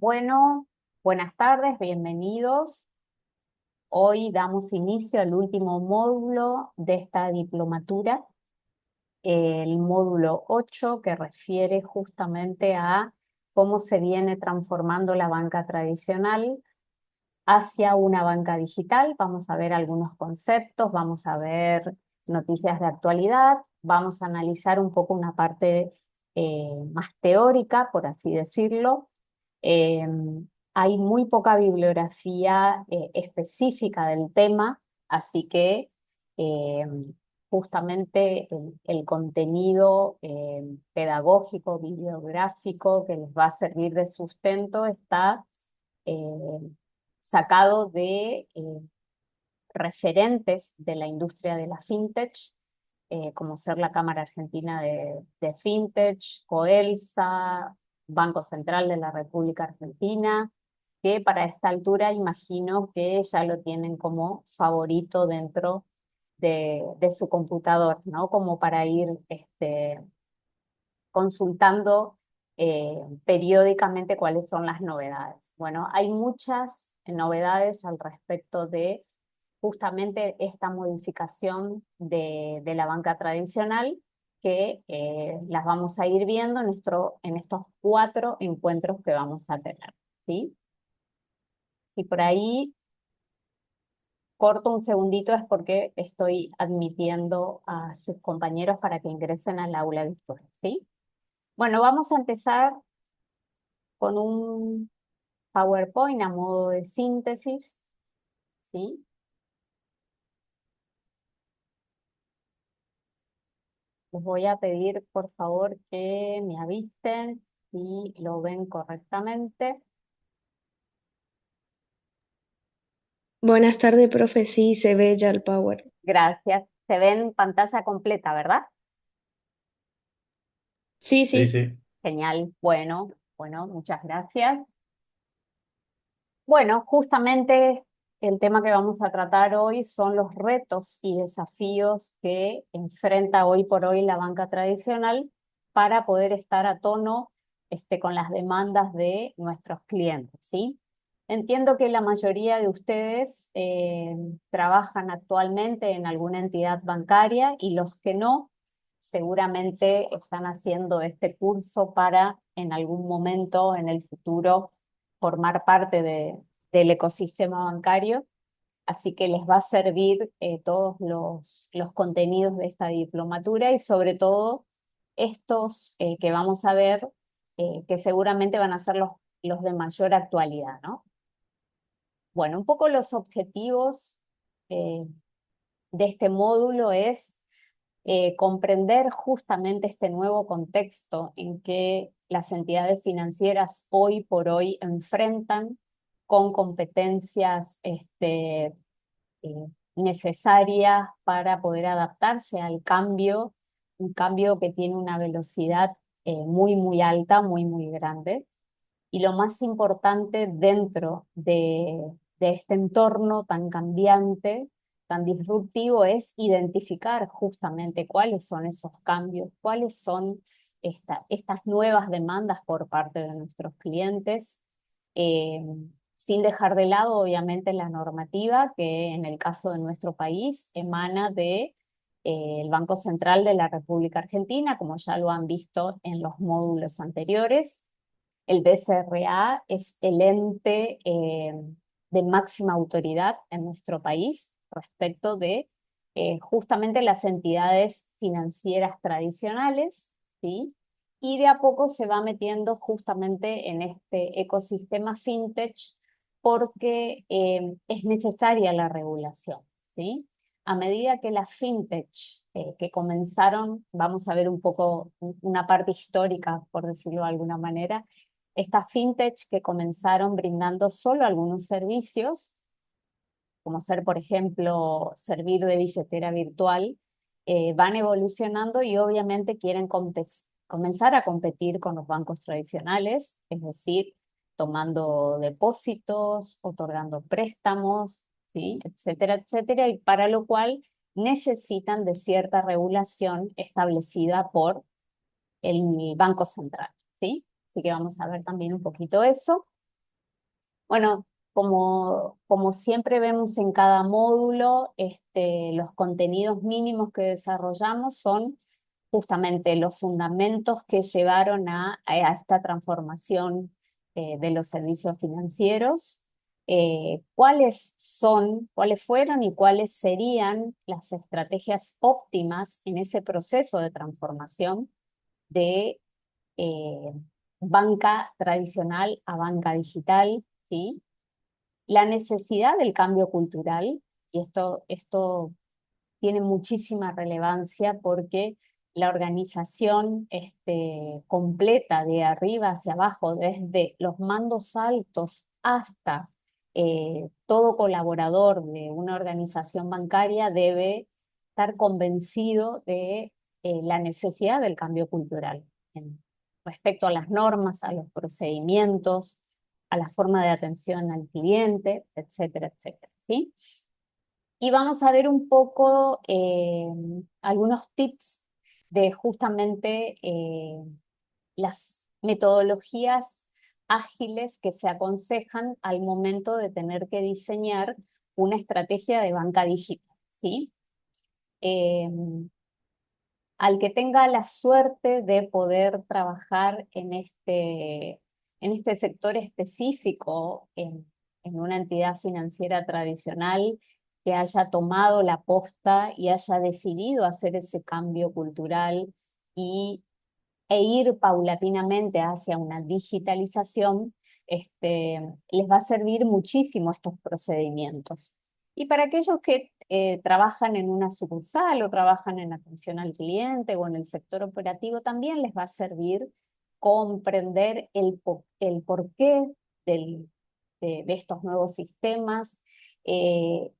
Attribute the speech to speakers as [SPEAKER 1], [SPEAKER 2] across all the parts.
[SPEAKER 1] Bueno, buenas tardes, bienvenidos. Hoy damos inicio al último módulo de esta diplomatura, el módulo 8, que refiere justamente a cómo se viene transformando la banca tradicional hacia una banca digital. Vamos a ver algunos conceptos, vamos a ver noticias de actualidad, vamos a analizar un poco una parte más teórica, por así decirlo. Eh, Hay muy poca bibliografía específica del tema, así que eh, justamente el contenido pedagógico, bibliográfico que les va a servir de sustento está eh, sacado de referentes de la industria de la fintech, como ser la Cámara Argentina de Fintech, Coelsa, Banco Central de la República Argentina, que para esta altura imagino que ya lo tienen como favorito dentro de su computador, ¿no? Como para ir consultando periódicamente cuáles son las novedades. Bueno, hay muchas novedades al respecto de justamente esta modificación de la banca tradicional que las vamos a ir viendo en estos 4 encuentros que vamos a tener, ¿sí? Y por ahí corto un segundito es porque estoy admitiendo a sus compañeros para que ingresen al aula virtual, ¿sí? Bueno, vamos a empezar con un PowerPoint a modo de síntesis, ¿sí? Les voy a pedir, por favor, que me avisen si lo ven correctamente.
[SPEAKER 2] Buenas tardes, profe. Sí, se ve ya el Power.
[SPEAKER 1] Gracias. Se ve en pantalla completa, ¿verdad?
[SPEAKER 2] Sí,
[SPEAKER 3] Sí,
[SPEAKER 2] sí.
[SPEAKER 3] sí.
[SPEAKER 1] Genial. Bueno, muchas gracias. Bueno, justamente el tema que vamos a tratar hoy son los retos y desafíos que enfrenta hoy por hoy la banca tradicional para poder estar a tono con las demandas de nuestros clientes, ¿sí? Entiendo que la mayoría de ustedes trabajan actualmente en alguna entidad bancaria y los que no, seguramente están haciendo este curso para en algún momento en el futuro formar parte del ecosistema bancario, así que les va a servir todos los contenidos de esta diplomatura y sobre todo estos que vamos a ver, que seguramente van a ser los de mayor actualidad, ¿no? Bueno, un poco los objetivos eh, de este módulo es comprender justamente este nuevo contexto en que las entidades financieras hoy por hoy enfrentan con competencias necesarias para poder adaptarse al cambio, un cambio que tiene una velocidad muy alta, muy grande. Y lo más importante dentro de este entorno tan cambiante, tan disruptivo, es identificar justamente cuáles son esos cambios, cuáles son estas nuevas demandas por parte de nuestros clientes, eh, sin dejar de lado, obviamente, la normativa que en el caso de nuestro país emana de el Banco Central de la República Argentina, como ya lo han visto en los módulos anteriores. El BCRA es el ente de máxima autoridad en nuestro país respecto de justamente las entidades financieras tradicionales, ¿sí? Y de a poco se va metiendo justamente en este ecosistema fintech porque es necesaria la regulación, ¿sí? A medida que las fintech que comenzaron, vamos a ver un poco una parte histórica, por decirlo de alguna manera, estas fintech que comenzaron brindando solo algunos servicios, como ser, por ejemplo, servir de billetera virtual, van evolucionando y obviamente quieren comenzar a competir con los bancos tradicionales, es decir, tomando depósitos, otorgando préstamos, ¿sí? Etcétera, etcétera, y para lo cual necesitan de cierta regulación establecida por el Banco Central, ¿sí? Así que vamos a ver también un poquito eso. Bueno, como siempre vemos en cada módulo, los contenidos mínimos que desarrollamos son justamente los fundamentos que llevaron a esta transformación de los servicios financieros, cuáles fueron y cuáles serían las estrategias óptimas en ese proceso de transformación de eh, banca tradicional a banca digital, ¿sí? La necesidad del cambio cultural, y esto tiene muchísima relevancia porque la organización completa de arriba hacia abajo, desde los mandos altos hasta todo colaborador de una organización bancaria debe estar convencido de la necesidad del cambio cultural respecto a las normas, a los procedimientos, a la forma de atención al cliente, etcétera, etcétera, ¿sí? Y vamos a ver un poco algunos tips de justamente las metodologías ágiles que se aconsejan al momento de tener que diseñar una estrategia de banca digital, ¿sí? Eh, Al que tenga la suerte de poder trabajar en este sector específico, en una entidad financiera tradicional, que haya tomado la posta y haya decidido hacer ese cambio cultural y, e ir paulatinamente hacia una digitalización, les va a servir muchísimo estos procedimientos. Y para aquellos que trabajan en una sucursal o trabajan en atención al cliente o en el sector operativo, también les va a servir comprender el porqué de estos nuevos sistemas, eh,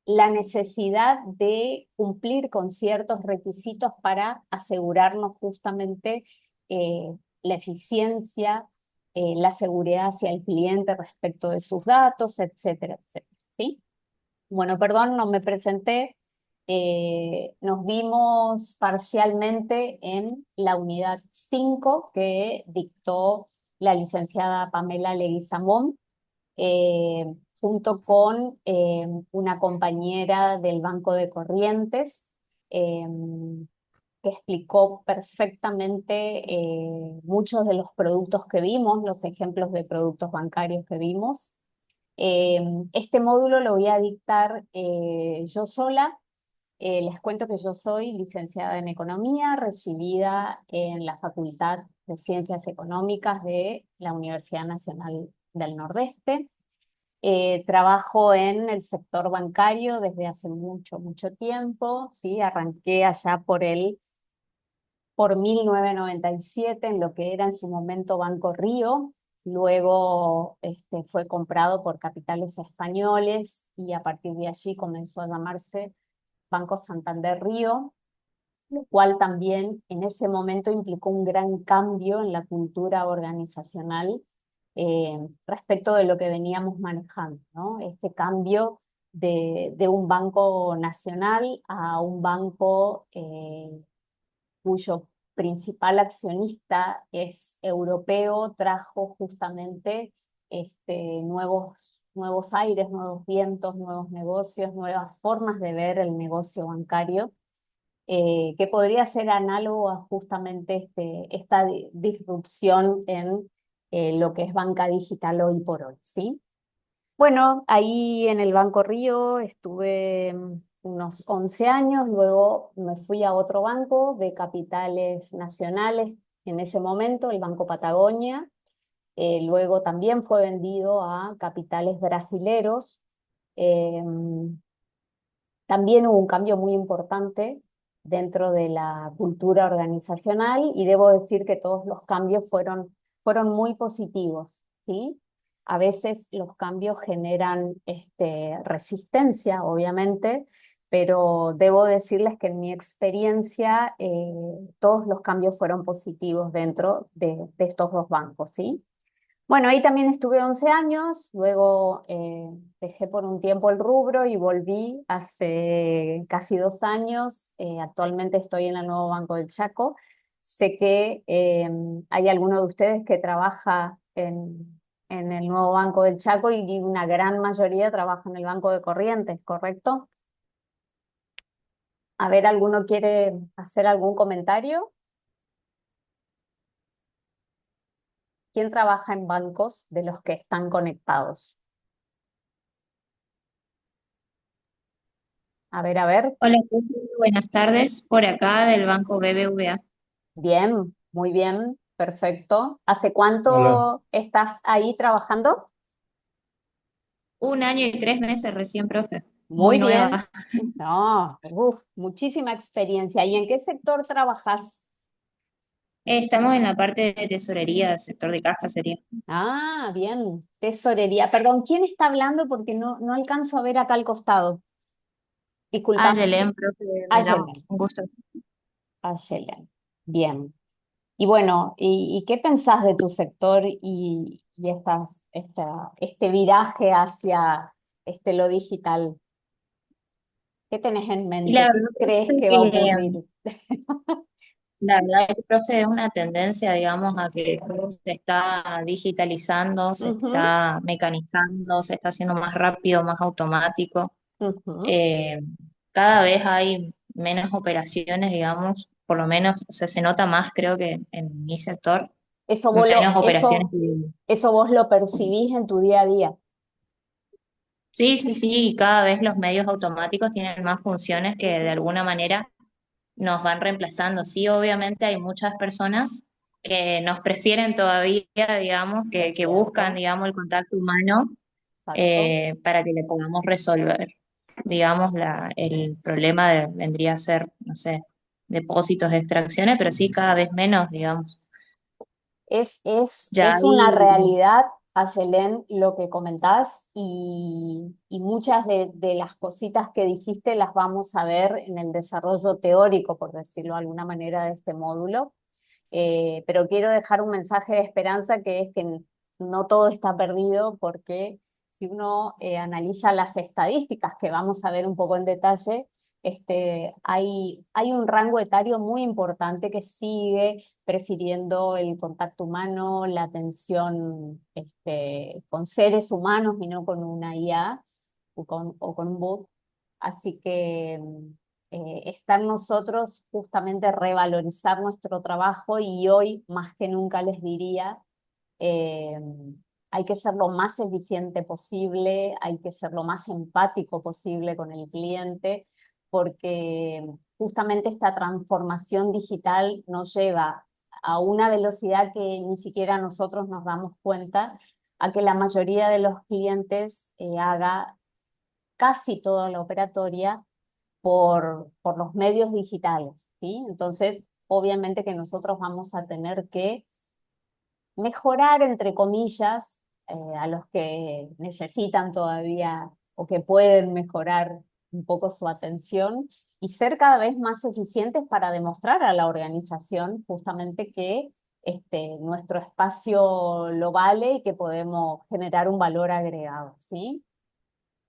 [SPEAKER 1] la necesidad de cumplir con ciertos requisitos para asegurarnos justamente la eficiencia, la seguridad hacia el cliente respecto de sus datos, etcétera, etcétera, ¿sí? Bueno, perdón, no me presenté. Nos vimos parcialmente en la unidad 5 que dictó la licenciada Pamela Leguizamón, junto con una compañera del Banco de Corrientes, eh, que explicó perfectamente muchos de los productos que vimos, los ejemplos de productos bancarios que vimos. Este módulo lo voy a dictar yo sola. Les cuento que yo soy licenciada en Economía, recibida en la Facultad de Ciencias Económicas de la Universidad Nacional del Nordeste. Trabajo en el sector bancario desde hace mucho, mucho tiempo, ¿sí? Arranqué allá por 1997 en lo que era en su momento Banco Río. Luego fue comprado por capitales españoles y a partir de allí comenzó a llamarse Banco Santander Río, lo cual también en ese momento implicó un gran cambio en la cultura organizacional respecto de lo que veníamos manejando, ¿no? Este cambio de un banco nacional a un banco cuyo principal accionista es europeo, trajo justamente nuevos aires, nuevos vientos, nuevos negocios, nuevas formas de ver el negocio bancario, que podría ser análogo a justamente esta disrupción en lo que es banca digital hoy por hoy, ¿sí? Bueno, ahí en el Banco Río estuve unos 11 años, luego me fui a otro banco de capitales nacionales en ese momento, el Banco Patagonia. Luego también fue vendido a capitales brasileros. Eh, También hubo un cambio muy importante dentro de la cultura organizacional y debo decir que todos los cambios fueron muy positivos, ¿sí? A veces los cambios generan resistencia, obviamente, pero debo decirles que en mi experiencia todos los cambios fueron positivos dentro de estos dos bancos, ¿sí? Bueno, ahí también estuve 11 años, luego dejé por un tiempo el rubro y volví hace casi 2 años. Actualmente estoy en el nuevo Banco del Chaco. Sé que hay alguno de ustedes que trabaja en el nuevo Banco del Chaco y una gran mayoría trabaja en el Banco de Corrientes, ¿correcto? A ver, ¿alguno quiere hacer algún comentario? ¿Quién trabaja en bancos de los que están conectados? A ver.
[SPEAKER 3] Hola, Ceci, buenas tardes. Por acá del Banco BBVA.
[SPEAKER 1] Bien, muy bien, perfecto. ¿Hace
[SPEAKER 4] Hola,
[SPEAKER 1] cuánto estás ahí trabajando?
[SPEAKER 3] 1 año y 3 meses recién, profe. Muy
[SPEAKER 1] Muy bien.
[SPEAKER 3] nueva.
[SPEAKER 1] No, uf, muchísima experiencia. ¿Y en qué sector trabajas?
[SPEAKER 3] Estamos en la parte de tesorería, sector de caja sería.
[SPEAKER 1] Ah, bien, tesorería. Perdón, ¿quién está hablando? Porque no alcanzo a ver acá al costado.
[SPEAKER 3] Ah,
[SPEAKER 1] Disculpa.
[SPEAKER 3] Yelén, profe, me da
[SPEAKER 1] Ayelen,
[SPEAKER 3] un gusto.
[SPEAKER 1] Ayelen. Bien. Y bueno, ¿y qué pensás de tu sector y este viraje hacia lo digital? ¿Qué tenés en
[SPEAKER 3] Y la
[SPEAKER 1] mente? ¿Qué
[SPEAKER 3] verdad,
[SPEAKER 1] crees
[SPEAKER 3] profe,
[SPEAKER 1] que va a ocurrir?
[SPEAKER 3] la verdad es que, profe, es una tendencia, digamos, a que todo se está digitalizando, se
[SPEAKER 1] Ujú,
[SPEAKER 3] está mecanizando, se está haciendo más rápido, más automático.
[SPEAKER 1] ujú.
[SPEAKER 3] Eh, Cada vez hay menos operaciones, digamos, por lo menos, o sea, se nota más, creo que en mi sector,
[SPEAKER 1] Eso vos lo,
[SPEAKER 3] menos operaciones.
[SPEAKER 1] eso vos lo percibís en tu día a día.
[SPEAKER 3] Sí, sí, sí, y cada vez los medios automáticos tienen más funciones que de alguna manera nos van reemplazando. Sí, obviamente hay muchas personas que nos prefieren todavía, digamos,
[SPEAKER 1] Es
[SPEAKER 3] que buscan,
[SPEAKER 1] cierto,
[SPEAKER 3] digamos, el contacto humano
[SPEAKER 1] exacto.
[SPEAKER 3] para que le podamos resolver, digamos, el problema vendría a ser, no sé, depósitos, extracciones, pero sí cada vez menos, digamos. Ya
[SPEAKER 1] Es una
[SPEAKER 3] hay,
[SPEAKER 1] realidad, Ayelén, lo que comentás y muchas de las cositas que dijiste las vamos a ver en el desarrollo teórico, por decirlo de alguna manera, de este módulo. Pero quiero dejar un mensaje de esperanza que es que no todo está perdido porque si uno analiza las estadísticas que vamos a ver un poco en detalle, hay un rango etario muy importante que sigue prefiriendo el contacto humano, la atención con seres humanos y no con una IA o con un bot. Así que estar nosotros justamente revalorizar nuestro trabajo y hoy más que nunca les diría, eh, hay que ser lo más eficiente posible, hay que ser lo más empático posible con el cliente, porque justamente esta transformación digital nos lleva a una velocidad que ni siquiera nosotros nos damos cuenta, a que la mayoría de los clientes haga casi toda la operatoria por los medios digitales, ¿sí? Entonces, obviamente que nosotros vamos a tener que mejorar, entre comillas, a los que necesitan todavía o que pueden mejorar un poco su atención y ser cada vez más eficientes para demostrar a la organización justamente que nuestro espacio lo vale y que podemos generar un valor agregado, ¿sí?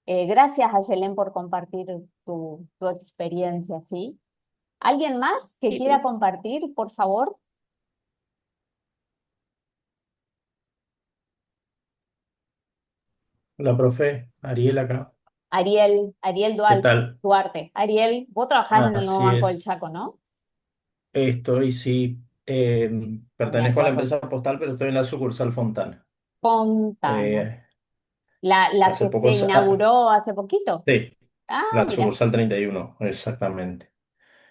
[SPEAKER 1] Gracias, Ayelen, por compartir tu experiencia, ¿sí? ¿Alguien más que quiera compartir, por favor?
[SPEAKER 4] hola, profe, Ariel acá.
[SPEAKER 1] Ariel
[SPEAKER 4] ¿Qué tal?
[SPEAKER 1] Duarte. Ariel, vos trabajás en el nuevo
[SPEAKER 4] Así
[SPEAKER 1] Banco del
[SPEAKER 4] es.
[SPEAKER 1] Chaco, ¿no?
[SPEAKER 4] Estoy, sí,
[SPEAKER 1] Me
[SPEAKER 4] pertenezco a la
[SPEAKER 1] acuerdo.
[SPEAKER 4] empresa postal, pero estoy en la sucursal Fontana.
[SPEAKER 1] Fontana.
[SPEAKER 4] Eh,
[SPEAKER 1] La
[SPEAKER 4] hace
[SPEAKER 1] que se
[SPEAKER 4] poco,
[SPEAKER 1] inauguró hace poquito.
[SPEAKER 4] sí,
[SPEAKER 1] Ah,
[SPEAKER 4] la
[SPEAKER 1] mira.
[SPEAKER 4] sucursal 31, exactamente.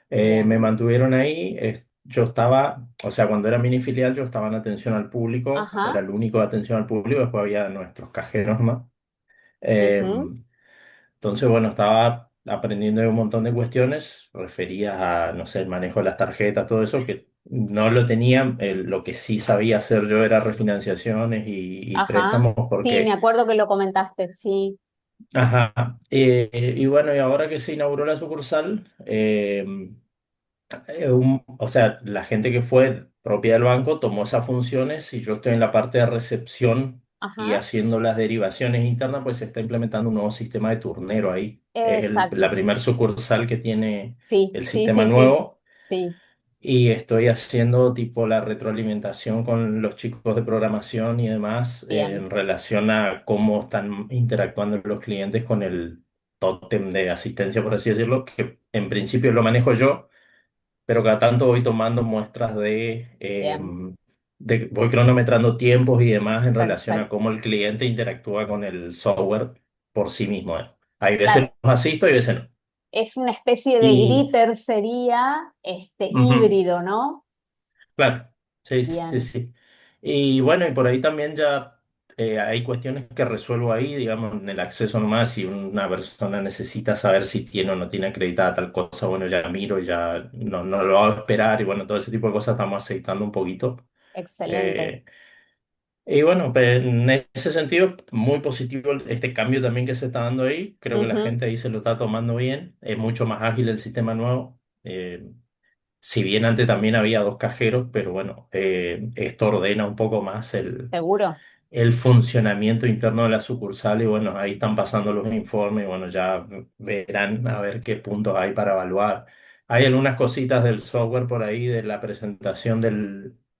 [SPEAKER 4] Me
[SPEAKER 1] Bien.
[SPEAKER 4] mantuvieron ahí. Yo estaba, o sea, cuando era mini filial, yo estaba en atención al público, era
[SPEAKER 1] Ajá.
[SPEAKER 4] el único de atención al público, después había nuestros cajeros más.
[SPEAKER 1] Ujú,
[SPEAKER 4] Em, Entonces, bueno, estaba aprendiendo de un montón de cuestiones referidas a, no sé, el manejo de las tarjetas, todo eso, que no lo tenía. Lo que sí sabía hacer yo era refinanciaciones y
[SPEAKER 1] ajá.
[SPEAKER 4] préstamos,
[SPEAKER 1] Sí, me
[SPEAKER 4] porque,
[SPEAKER 1] acuerdo que lo comentaste, sí.
[SPEAKER 4] ajá, y bueno, y ahora que se inauguró la sucursal, o sea, la gente que fue propia del banco tomó esas funciones y yo estoy en la parte de recepción y
[SPEAKER 1] Ajá.
[SPEAKER 4] haciendo las derivaciones internas, pues se está implementando un nuevo sistema de turnero ahí. Es la
[SPEAKER 1] Exacto.
[SPEAKER 4] primer sucursal que tiene
[SPEAKER 1] Sí,
[SPEAKER 4] el
[SPEAKER 1] sí,
[SPEAKER 4] sistema
[SPEAKER 1] sí, sí.
[SPEAKER 4] nuevo
[SPEAKER 1] Sí.
[SPEAKER 4] y estoy haciendo tipo la retroalimentación con los chicos de programación y demás
[SPEAKER 1] Bien,
[SPEAKER 4] en relación a cómo están interactuando los clientes con el tótem de asistencia, por así decirlo, que en principio lo manejo yo, pero cada tanto voy tomando muestras
[SPEAKER 1] bien,
[SPEAKER 4] voy cronometrando tiempos y demás en relación a
[SPEAKER 1] perfecto.
[SPEAKER 4] cómo el cliente interactúa con el software por sí mismo. Hay veces
[SPEAKER 1] Claro,
[SPEAKER 4] los asisto y veces no.
[SPEAKER 1] es una especie de
[SPEAKER 4] Y
[SPEAKER 1] gritter, sería
[SPEAKER 4] ujú,
[SPEAKER 1] híbrido, ¿no?
[SPEAKER 4] claro, sí, sí,
[SPEAKER 1] Bien,
[SPEAKER 4] sí. Y bueno, y por ahí también ya hay cuestiones que resuelvo ahí, digamos, en el acceso nomás, si una persona necesita saber si tiene o no tiene acreditada tal cosa, bueno, ya miro y ya no lo hago esperar y bueno, todo ese tipo de cosas estamos aceitando un poquito.
[SPEAKER 1] excelente.
[SPEAKER 4] Eh, y bueno, pues, en ese sentido, muy positivo este cambio también que se está dando ahí. Creo que la
[SPEAKER 1] Ujú,
[SPEAKER 4] gente ahí se lo está tomando bien. Es mucho más ágil el sistema nuevo. Si bien antes también había dos cajeros, pero bueno, esto ordena un poco más
[SPEAKER 1] ¿seguro?
[SPEAKER 4] el funcionamiento interno de la sucursal y bueno, ahí están pasando los informes y bueno, ya verán a ver qué puntos hay para evaluar. Hay algunas cositas del software por ahí, de la presentación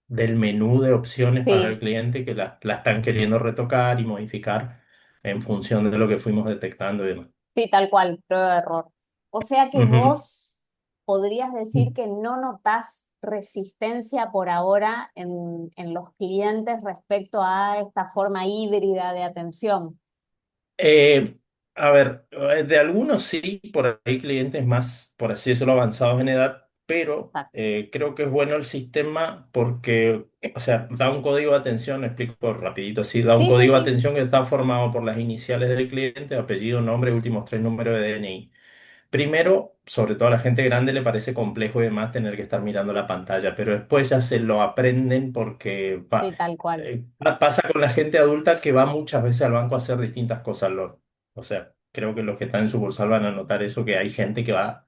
[SPEAKER 4] del menú de opciones para el
[SPEAKER 1] Sí,
[SPEAKER 4] cliente que la están queriendo retocar y modificar en función de lo que fuimos detectando y demás.
[SPEAKER 1] sí, tal cual, prueba de error. O sea que
[SPEAKER 4] Ujú.
[SPEAKER 1] vos podrías decir que no notás resistencia por ahora en los clientes respecto a esta forma híbrida de atención.
[SPEAKER 4] Eh, a ver, de algunos sí, por ahí clientes más, por así decirlo, avanzados en edad, pero
[SPEAKER 1] Exacto.
[SPEAKER 4] creo que es bueno el sistema porque, o sea, da un código de atención, explico rapidito, sí, da un
[SPEAKER 1] Sí, sí,
[SPEAKER 4] código de
[SPEAKER 1] sí,
[SPEAKER 4] atención que está formado por las iniciales del cliente, apellido, nombre, últimos tres números de DNI. Primero, sobre todo a la gente grande le parece complejo y demás tener que estar mirando la pantalla, pero después ya se lo aprenden porque
[SPEAKER 1] sí, tal cual.
[SPEAKER 4] pasa con la gente adulta que va muchas veces al banco a hacer distintas cosas. O sea, creo que los que están en sucursal van a notar eso, que hay gente que va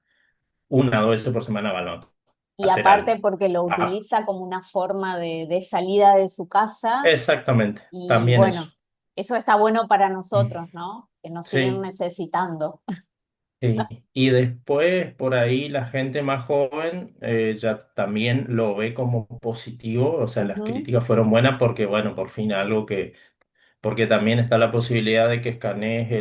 [SPEAKER 4] una o dos veces por semana al banco a
[SPEAKER 1] Y
[SPEAKER 4] hacer
[SPEAKER 1] aparte
[SPEAKER 4] algo.
[SPEAKER 1] porque lo
[SPEAKER 4] Ajá,
[SPEAKER 1] utiliza como una forma de salida de su casa
[SPEAKER 4] exactamente,
[SPEAKER 1] y
[SPEAKER 4] también eso.
[SPEAKER 1] bueno, eso está bueno para nosotros, ¿no? Que nos siguen
[SPEAKER 4] Sí.
[SPEAKER 1] necesitando.
[SPEAKER 4] Sí, y después por ahí la gente más joven ya también lo ve como positivo, o sea, las
[SPEAKER 1] Ujú,
[SPEAKER 4] críticas fueron buenas porque, bueno, por fin algo porque también está la posibilidad de que escanees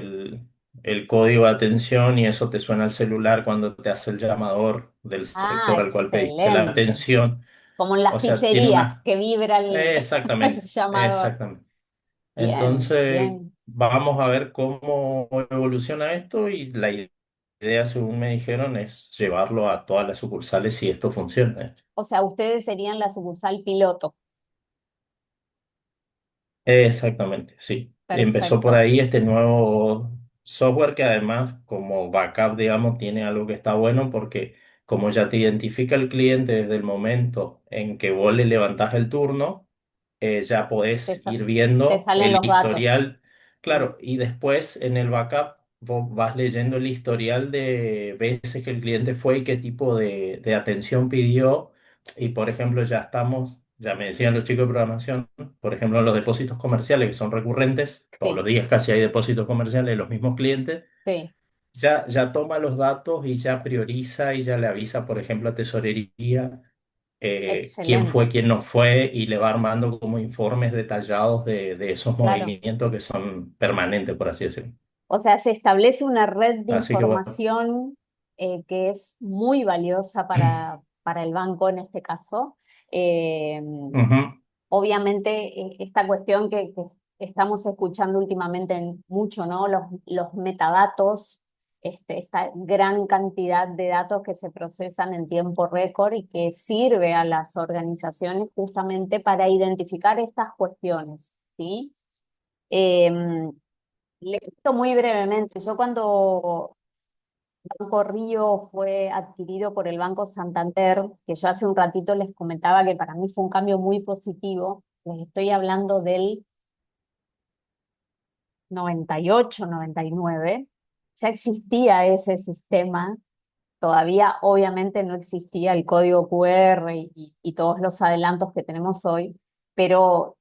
[SPEAKER 4] el código de atención y eso te suena al celular cuando te hace el llamador del
[SPEAKER 1] ah,
[SPEAKER 4] sector al cual pediste la
[SPEAKER 1] excelente.
[SPEAKER 4] atención,
[SPEAKER 1] Como en
[SPEAKER 4] o
[SPEAKER 1] las
[SPEAKER 4] sea, tiene
[SPEAKER 1] pizzerías
[SPEAKER 4] una...
[SPEAKER 1] que vibra el
[SPEAKER 4] Exactamente,
[SPEAKER 1] llamador.
[SPEAKER 4] exactamente.
[SPEAKER 1] Bien,
[SPEAKER 4] Entonces,
[SPEAKER 1] bien.
[SPEAKER 4] vamos a ver cómo evoluciona esto y la idea, según me dijeron, es llevarlo a todas las sucursales si esto funciona.
[SPEAKER 1] O sea, ustedes serían la sucursal piloto.
[SPEAKER 4] Exactamente, sí. Empezó por
[SPEAKER 1] Perfecto.
[SPEAKER 4] ahí este nuevo software que además como backup, digamos, tiene algo que está bueno porque como ya te identifica el cliente desde el momento en que vos le levantás el turno, ya
[SPEAKER 1] Te,
[SPEAKER 4] podés
[SPEAKER 1] sa-
[SPEAKER 4] ir
[SPEAKER 1] te
[SPEAKER 4] viendo
[SPEAKER 1] salen
[SPEAKER 4] el
[SPEAKER 1] los datos.
[SPEAKER 4] historial, claro, y después en el backup vos vas leyendo el historial de veces que el cliente fue y qué tipo de atención pidió. Y por ejemplo, ya me decían los chicos de programación, por ejemplo, los depósitos comerciales que son recurrentes, todos los
[SPEAKER 1] Sí,
[SPEAKER 4] días casi hay depósitos comerciales de los mismos clientes.
[SPEAKER 1] sí,
[SPEAKER 4] Ya toma los datos y ya prioriza y ya le avisa, por ejemplo, a tesorería quién fue,
[SPEAKER 1] excelente.
[SPEAKER 4] quién no fue, y le va armando como informes detallados de esos
[SPEAKER 1] Claro.
[SPEAKER 4] movimientos que son permanentes, por así decirlo.
[SPEAKER 1] O sea, se establece una red de
[SPEAKER 4] Así que bueno.
[SPEAKER 1] información que es muy valiosa para el banco en este caso. Eh,
[SPEAKER 4] Ujú,
[SPEAKER 1] Obviamente, esta cuestión que estamos escuchando últimamente mucho, ¿no? Los metadatos, esta gran cantidad de datos que se procesan en tiempo récord y que sirve a las organizaciones justamente para identificar estas cuestiones, ¿sí? Eh, Le cuento muy brevemente. Yo cuando Banco Río fue adquirido por el Banco Santander, que yo hace un ratito les comentaba que para mí fue un cambio muy positivo, les estoy hablando del 98, 99, ya existía ese sistema, todavía obviamente no existía el código QR y todos los adelantos que tenemos hoy, pero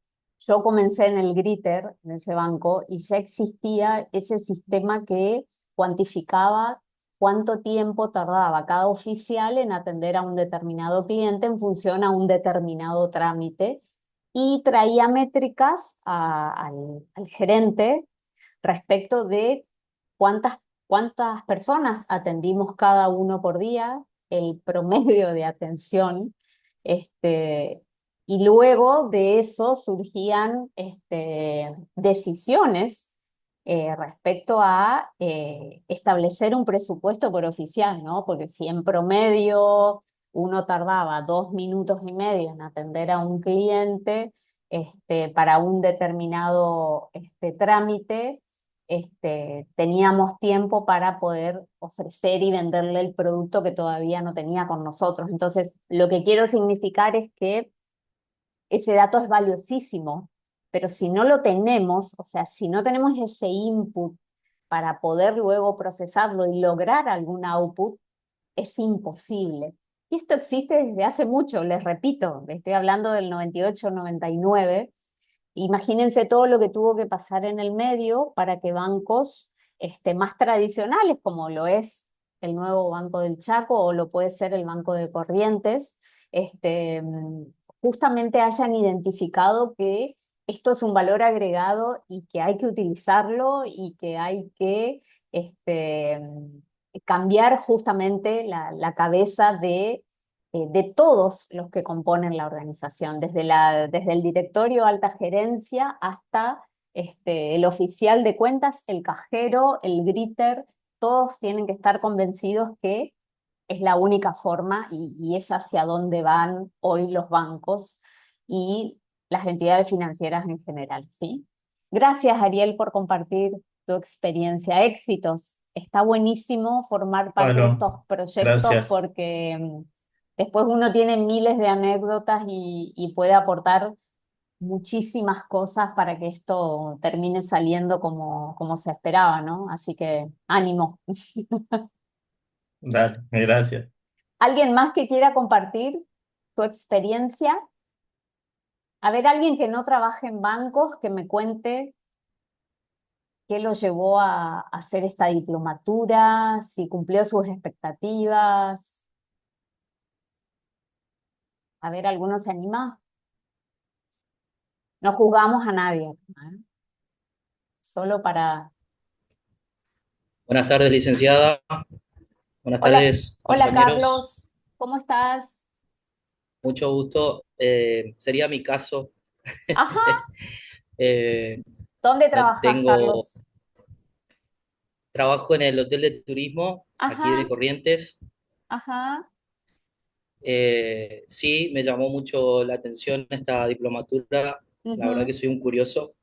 [SPEAKER 1] yo comencé en el Gritter, en ese banco, y ya existía ese sistema que cuantificaba cuánto tiempo tardaba cada oficial en atender a un determinado cliente en función a un determinado trámite y traía métricas al gerente respecto de cuántas, cuántas personas atendimos cada uno por día, el promedio de atención, y luego de eso surgían decisiones respecto a establecer un presupuesto por oficial, ¿no? Porque si en promedio uno tardaba 2 minutos y medio en atender a un cliente para un determinado trámite, teníamos tiempo para poder ofrecer y venderle el producto que todavía no tenía con nosotros. Entonces, lo que quiero significar es que ese dato es valiosísimo, pero si no lo tenemos, o sea, si no tenemos ese input para poder luego procesarlo y lograr algún output, es imposible. Y esto existe desde hace mucho, les repito, estoy hablando del 98, 99. Imagínense todo lo que tuvo que pasar en el medio para que bancos más tradicionales, como lo es el nuevo Banco del Chaco o lo puede ser el Banco de Corrientes, este, justamente hayan identificado que esto es un valor agregado y que hay que utilizarlo y que hay que cambiar justamente la cabeza de todos los que componen la organización, desde el directorio, alta gerencia, hasta el oficial de cuentas, el cajero, el greeter, todos tienen que estar convencidos que es la única forma y es hacia dónde van hoy los bancos y las entidades financieras en general, ¿sí? Gracias, Ariel, por compartir tu experiencia. Éxitos. Está buenísimo formar parte de
[SPEAKER 4] Bueno,
[SPEAKER 1] estos proyectos
[SPEAKER 4] gracias.
[SPEAKER 1] porque después uno tiene miles de anécdotas y puede aportar muchísimas cosas para que esto termine saliendo como se esperaba, ¿no? Así que ánimo.
[SPEAKER 4] Dale, gracias.
[SPEAKER 1] ¿Alguien más que quiera compartir su experiencia? A ver, alguien que no trabaje en bancos, que me cuente qué lo llevó a hacer esta diplomatura, si cumplió sus expectativas. A ver, ¿alguno se anima? No juzgamos a nadie, ¿eh? Solo para...
[SPEAKER 5] Buenas tardes, licenciada. Buenas
[SPEAKER 1] Hola,
[SPEAKER 5] tardes,
[SPEAKER 1] hola
[SPEAKER 5] compañeros.
[SPEAKER 1] Carlos, ¿cómo estás?
[SPEAKER 5] Mucho gusto. Sería mi caso.
[SPEAKER 1] Ajá,
[SPEAKER 5] Eh,
[SPEAKER 1] ¿dónde trabajas,
[SPEAKER 5] tengo
[SPEAKER 1] Carlos?
[SPEAKER 5] trabajo en el Hotel de Turismo, aquí de
[SPEAKER 1] Ajá,
[SPEAKER 5] Corrientes.
[SPEAKER 1] ajá,
[SPEAKER 5] Sí, me llamó mucho la atención esta diplomatura. La verdad
[SPEAKER 1] ujú.
[SPEAKER 5] que soy un curioso.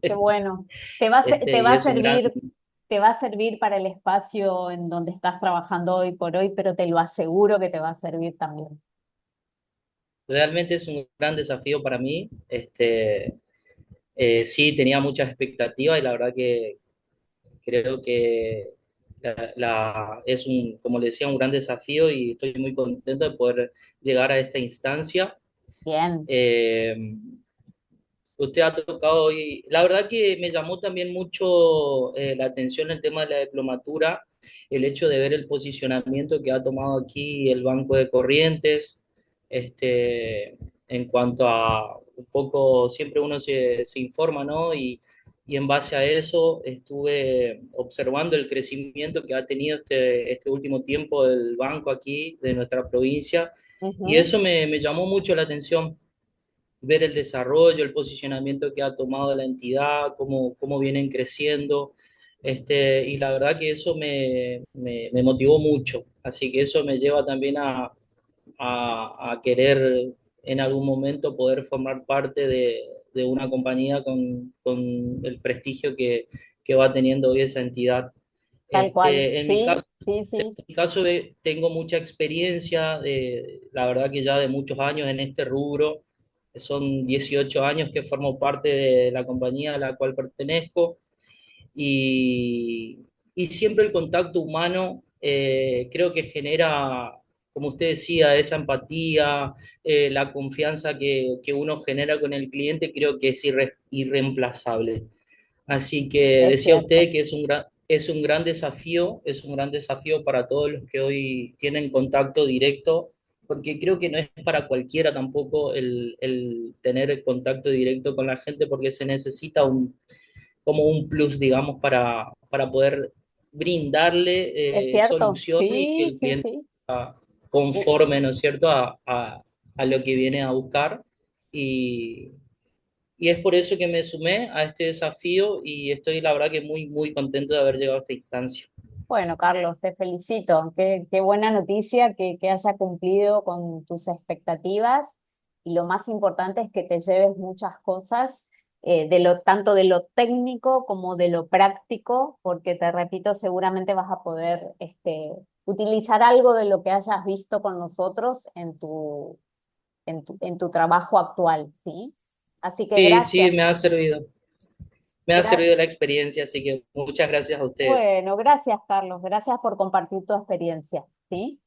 [SPEAKER 1] Qué bueno. Te
[SPEAKER 5] Y
[SPEAKER 1] va a
[SPEAKER 5] es un gran,
[SPEAKER 1] servir, te va a servir para el espacio en donde estás trabajando hoy por hoy, pero te lo aseguro que te va a servir también.
[SPEAKER 5] realmente es un gran desafío para mí. Sí, tenía muchas expectativas y la verdad que creo que es un, como le decía, un gran desafío y estoy muy contento de poder llegar a esta instancia.
[SPEAKER 1] Bien,
[SPEAKER 5] Eh, Usted ha tocado hoy, la verdad que me llamó también mucho la atención el tema de la diplomatura, el hecho de ver el posicionamiento que ha tomado aquí el Banco de Corrientes, en cuanto a un poco, siempre uno se informa, ¿no? Y en base a eso estuve observando el crecimiento que ha tenido este último tiempo el banco aquí de nuestra provincia, y
[SPEAKER 1] ujú,
[SPEAKER 5] eso me llamó mucho la atención ver el desarrollo, el posicionamiento que ha tomado la entidad, cómo vienen creciendo. Y la verdad que eso me motivó mucho. Así que eso me lleva también a querer en algún momento poder formar parte de una compañía con el prestigio que va teniendo hoy esa entidad.
[SPEAKER 1] tal cual.
[SPEAKER 5] En mi caso,
[SPEAKER 1] Sí, sí, sí.
[SPEAKER 5] tengo mucha experiencia, la verdad que ya de muchos años en este rubro. Son 18 años que formo parte de la compañía a la cual pertenezco y, y siempre el contacto humano creo que genera, como usted decía, esa empatía, la confianza que uno genera con el cliente, creo que es irreemplazable. Así que
[SPEAKER 1] Es
[SPEAKER 5] decía
[SPEAKER 1] cierto.
[SPEAKER 5] usted que es es un gran desafío, es un gran desafío para todos los que hoy tienen contacto directo, porque creo que no es para cualquiera tampoco el tener el contacto directo con la gente, porque se necesita como un plus, digamos, para poder
[SPEAKER 1] ¿Es
[SPEAKER 5] brindarle
[SPEAKER 1] cierto?
[SPEAKER 5] soluciones y que
[SPEAKER 1] Sí,
[SPEAKER 5] el
[SPEAKER 1] sí,
[SPEAKER 5] cliente
[SPEAKER 1] sí. U-
[SPEAKER 5] conforme, ¿no es cierto?, a lo que viene a buscar. Y, y es por eso que me sumé a este desafío y estoy, la verdad, que muy, muy contento de haber llegado a esta instancia.
[SPEAKER 1] Bueno, Carlos, te felicito. Qué buena noticia que haya cumplido con tus expectativas y lo más importante es que te lleves muchas cosas, tanto de lo técnico como de lo práctico, porque te repito, seguramente vas a poder utilizar algo de lo que hayas visto con nosotros en tu trabajo actual, ¿sí? Así que
[SPEAKER 5] Sí,
[SPEAKER 1] gracias.
[SPEAKER 5] sí, me ha
[SPEAKER 1] Gra-
[SPEAKER 5] servido la experiencia, así que muchas gracias a ustedes.
[SPEAKER 1] bueno, gracias, Carlos. Gracias por compartir tu experiencia, ¿sí?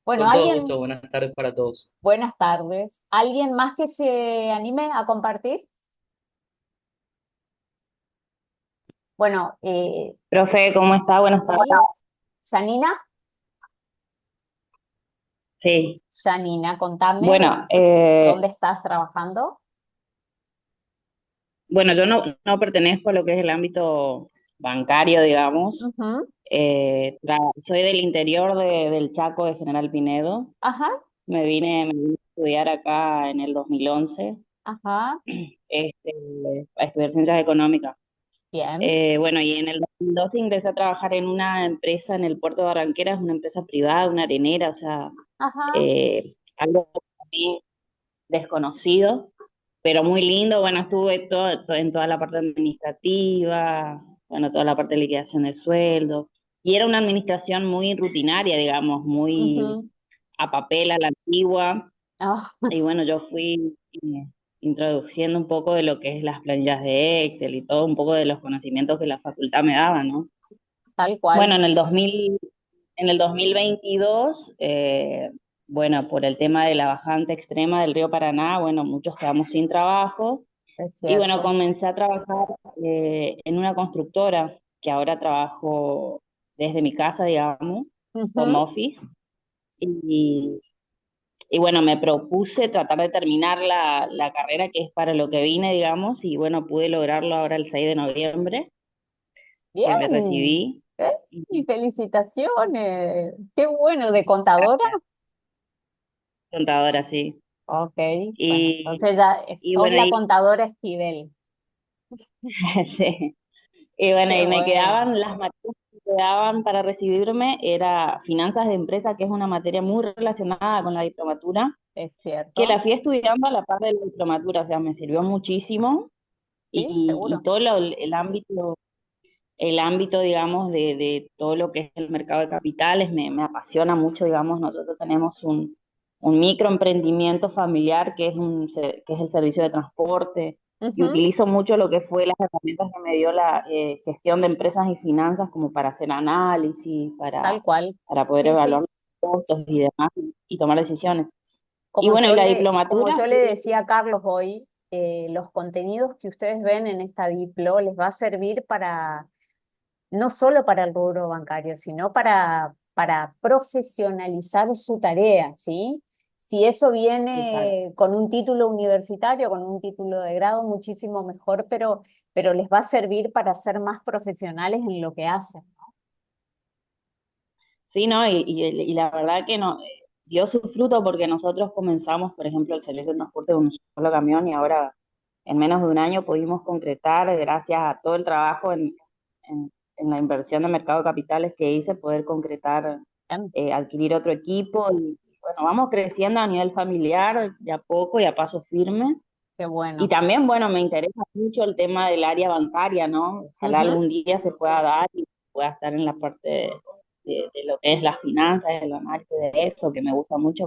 [SPEAKER 1] Bueno,
[SPEAKER 5] Con todo
[SPEAKER 1] alguien,
[SPEAKER 5] gusto, buenas tardes para todos.
[SPEAKER 1] buenas tardes. ¿Alguien más que se anime a compartir? Bueno,
[SPEAKER 6] Profe, ¿cómo está? Buenas tardes.
[SPEAKER 1] sí, Janina,
[SPEAKER 6] Sí,
[SPEAKER 1] Janina, contame
[SPEAKER 6] bueno,
[SPEAKER 1] dónde estás trabajando.
[SPEAKER 6] bueno, yo no pertenezco a lo que es el ámbito bancario, digamos.
[SPEAKER 1] Ujú.
[SPEAKER 6] Soy del interior del Chaco de General Pinedo.
[SPEAKER 1] Ajá,
[SPEAKER 6] Me vine a estudiar acá en el 2011,
[SPEAKER 1] ajá,
[SPEAKER 6] este, a estudiar ciencias económicas.
[SPEAKER 1] bien,
[SPEAKER 6] Bueno, y en el 2012 ingresé a trabajar en una empresa en el puerto de Barranqueras, una empresa privada, una arenera, o sea,
[SPEAKER 1] ajá,
[SPEAKER 6] algo para mí desconocido, pero muy lindo. Bueno, estuve en toda la parte administrativa, bueno, toda la parte de liquidación de sueldos, y era una administración muy rutinaria, digamos, muy
[SPEAKER 1] ujú.
[SPEAKER 6] a papel, a la antigua,
[SPEAKER 1] Ah,
[SPEAKER 6] y bueno, yo fui introduciendo un poco de lo que es las planillas de Excel y todo, un poco de los conocimientos que la facultad me daba, ¿no?
[SPEAKER 1] tal cual,
[SPEAKER 6] Bueno, en el 2022, bueno, por el tema de la bajante extrema del río Paraná, bueno, muchos quedamos sin trabajo.
[SPEAKER 1] es
[SPEAKER 6] Y bueno,
[SPEAKER 1] cierto.
[SPEAKER 6] comencé a trabajar en una constructora, que ahora trabajo desde mi casa, digamos, home
[SPEAKER 1] Ujú.
[SPEAKER 6] office. Y, y bueno, me propuse tratar de terminar la carrera, que es para lo que vine, digamos, y bueno, pude lograrlo ahora el 6 de noviembre, que me
[SPEAKER 1] Bien,
[SPEAKER 6] recibí.
[SPEAKER 1] ¿eh? Y felicitaciones. Qué bueno, ¿de contadora?
[SPEAKER 6] Gracias, contadora, sí.
[SPEAKER 1] Ok, bueno,
[SPEAKER 6] Y,
[SPEAKER 1] entonces ya
[SPEAKER 6] y
[SPEAKER 1] sos
[SPEAKER 6] bueno,
[SPEAKER 1] la contadora Esquivel.
[SPEAKER 6] sí. Y bueno,
[SPEAKER 1] Qué
[SPEAKER 6] y me
[SPEAKER 1] bueno,
[SPEAKER 6] quedaban las materias que me quedaban para recibirme, era finanzas de empresa, que es una materia muy relacionada con la diplomatura,
[SPEAKER 1] es
[SPEAKER 6] que la
[SPEAKER 1] cierto.
[SPEAKER 6] fui estudiando a la par de la diplomatura, o sea, me sirvió muchísimo.
[SPEAKER 1] Sí,
[SPEAKER 6] Y
[SPEAKER 1] seguro.
[SPEAKER 6] todo el ámbito, digamos, de todo lo que es el mercado de capitales me apasiona mucho, digamos. Nosotros tenemos un microemprendimiento familiar que que es el servicio de transporte, y
[SPEAKER 1] Ujú.
[SPEAKER 6] utilizo mucho lo que fue las herramientas que me dio la gestión de empresas y finanzas, como para hacer análisis,
[SPEAKER 1] Tal cual.
[SPEAKER 6] para poder
[SPEAKER 1] Sí,
[SPEAKER 6] evaluar
[SPEAKER 1] sí.
[SPEAKER 6] los costos y demás, y tomar decisiones. Y
[SPEAKER 1] Como
[SPEAKER 6] bueno, y
[SPEAKER 1] yo
[SPEAKER 6] la
[SPEAKER 1] como
[SPEAKER 6] diplomatura,
[SPEAKER 1] yo le decía a Carlos hoy, los contenidos que ustedes ven en esta Diplo les va a servir para, no solo para el rubro bancario, sino para profesionalizar su tarea, ¿sí? Si eso
[SPEAKER 6] exacto.
[SPEAKER 1] viene con un título universitario, con un título de grado, muchísimo mejor, pero les va a servir para ser más profesionales en lo que hacen.
[SPEAKER 6] Sí, ¿no? Y la verdad que no, dio su fruto, porque nosotros comenzamos, por ejemplo, el servicio de transporte con un solo camión, y ahora en menos de un año pudimos concretar, gracias a todo el trabajo en, en la inversión de mercado de capitales que hice, poder concretar,
[SPEAKER 1] Bien,
[SPEAKER 6] adquirir otro equipo. Y bueno, vamos creciendo a nivel familiar, de a poco y a paso firme.
[SPEAKER 1] qué
[SPEAKER 6] Y
[SPEAKER 1] bueno.
[SPEAKER 6] también, bueno, me interesa mucho el tema del área bancaria, ¿no? Ojalá
[SPEAKER 1] Ujú.
[SPEAKER 6] algún día se pueda dar y pueda estar en la parte de lo que es la finanza, el análisis de eso, que me gusta mucho.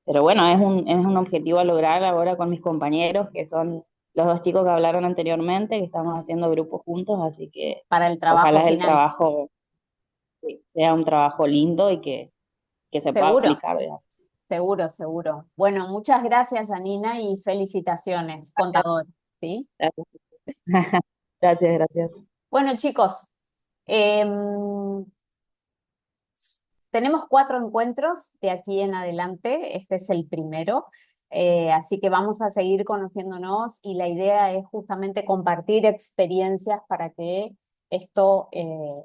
[SPEAKER 6] Pero bueno, es un objetivo a lograr ahora con mis compañeros, que son los dos chicos que hablaron anteriormente, que estamos haciendo grupos juntos, así que
[SPEAKER 1] Para el trabajo
[SPEAKER 6] ojalá el
[SPEAKER 1] final.
[SPEAKER 6] trabajo sea un trabajo lindo y que se pueda
[SPEAKER 1] Seguro.
[SPEAKER 6] aplicar, digamos.
[SPEAKER 1] Seguro, seguro. Bueno, muchas gracias, Janina, y felicitaciones, contador, ¿sí?
[SPEAKER 6] Gracias, gracias. Gracias.
[SPEAKER 1] Bueno, chicos, Em, Tenemos 4 encuentros de aquí en adelante, este es el primero, así que vamos a seguir conociéndonos y la idea es justamente compartir experiencias para que esto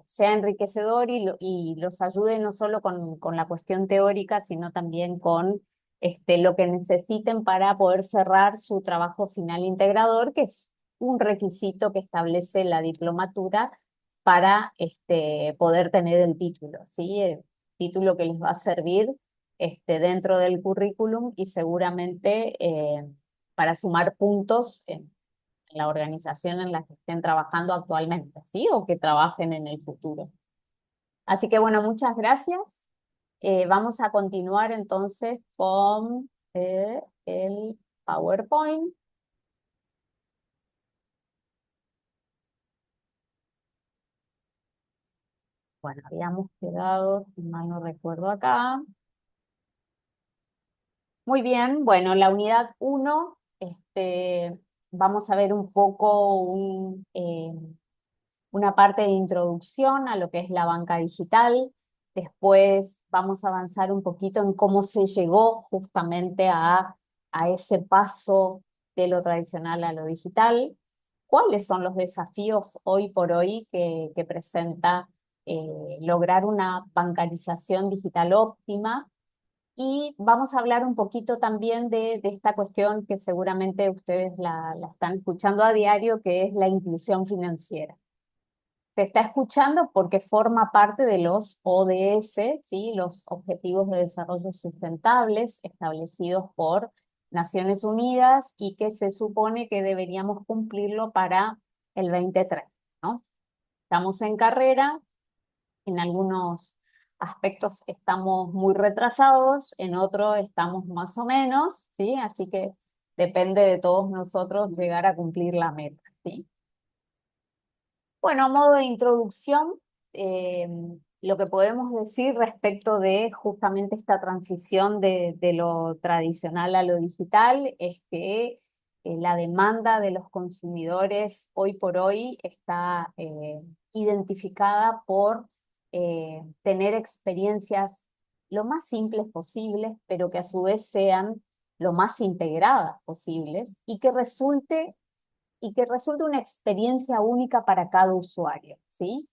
[SPEAKER 1] sea enriquecedor y los ayude no solo con la cuestión teórica, sino también con lo que necesiten para poder cerrar su trabajo final integrador, que es un requisito que establece la diplomatura para poder tener el título, ¿sí? Título que les va a servir dentro del currículum y seguramente para sumar puntos en la organización en la que estén trabajando actualmente, ¿sí? O que trabajen en el futuro. Así que bueno, muchas gracias. Vamos a continuar entonces con el PowerPoint. Bueno, habíamos quedado, si mal no recuerdo acá. Muy bien, bueno, la unidad 1, vamos a ver un poco una parte de introducción a lo que es la banca digital. Después vamos a avanzar un poquito en cómo se llegó justamente a ese paso de lo tradicional a lo digital. ¿Cuáles son los desafíos hoy por hoy que presenta lograr una bancarización digital óptima? Y vamos a hablar un poquito también de esta cuestión que seguramente ustedes la están escuchando a diario, que es la inclusión financiera. Se está escuchando porque forma parte de los ODS, ¿sí? Los Objetivos de Desarrollo Sustentables establecidos por Naciones Unidas y que se supone que deberíamos cumplirlo para el 2030, ¿no? Estamos en carrera, en algunos aspectos estamos muy retrasados, en otros estamos más o menos, ¿sí? Así que depende de todos nosotros llegar a cumplir la meta, ¿sí? Bueno, a modo de introducción, eh, lo que podemos decir respecto de justamente esta transición de lo tradicional a lo digital es que la demanda de los consumidores hoy por hoy está identificada por tener experiencias lo más simples posibles, pero que a su vez sean lo más integradas posibles y que resulte una experiencia única para cada usuario, ¿sí?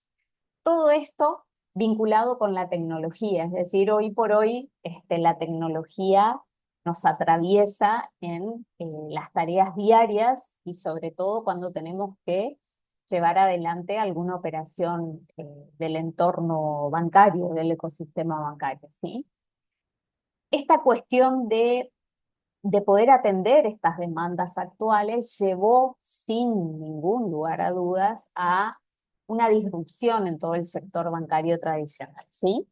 [SPEAKER 1] Todo esto vinculado con la tecnología, es decir, hoy por hoy la tecnología nos atraviesa en las tareas diarias y sobre todo cuando tenemos que llevar adelante alguna operación del entorno bancario, del ecosistema bancario, ¿sí? Esta cuestión de poder atender estas demandas actuales llevó sin ningún lugar a dudas a una disrupción en todo el sector bancario tradicional, ¿sí?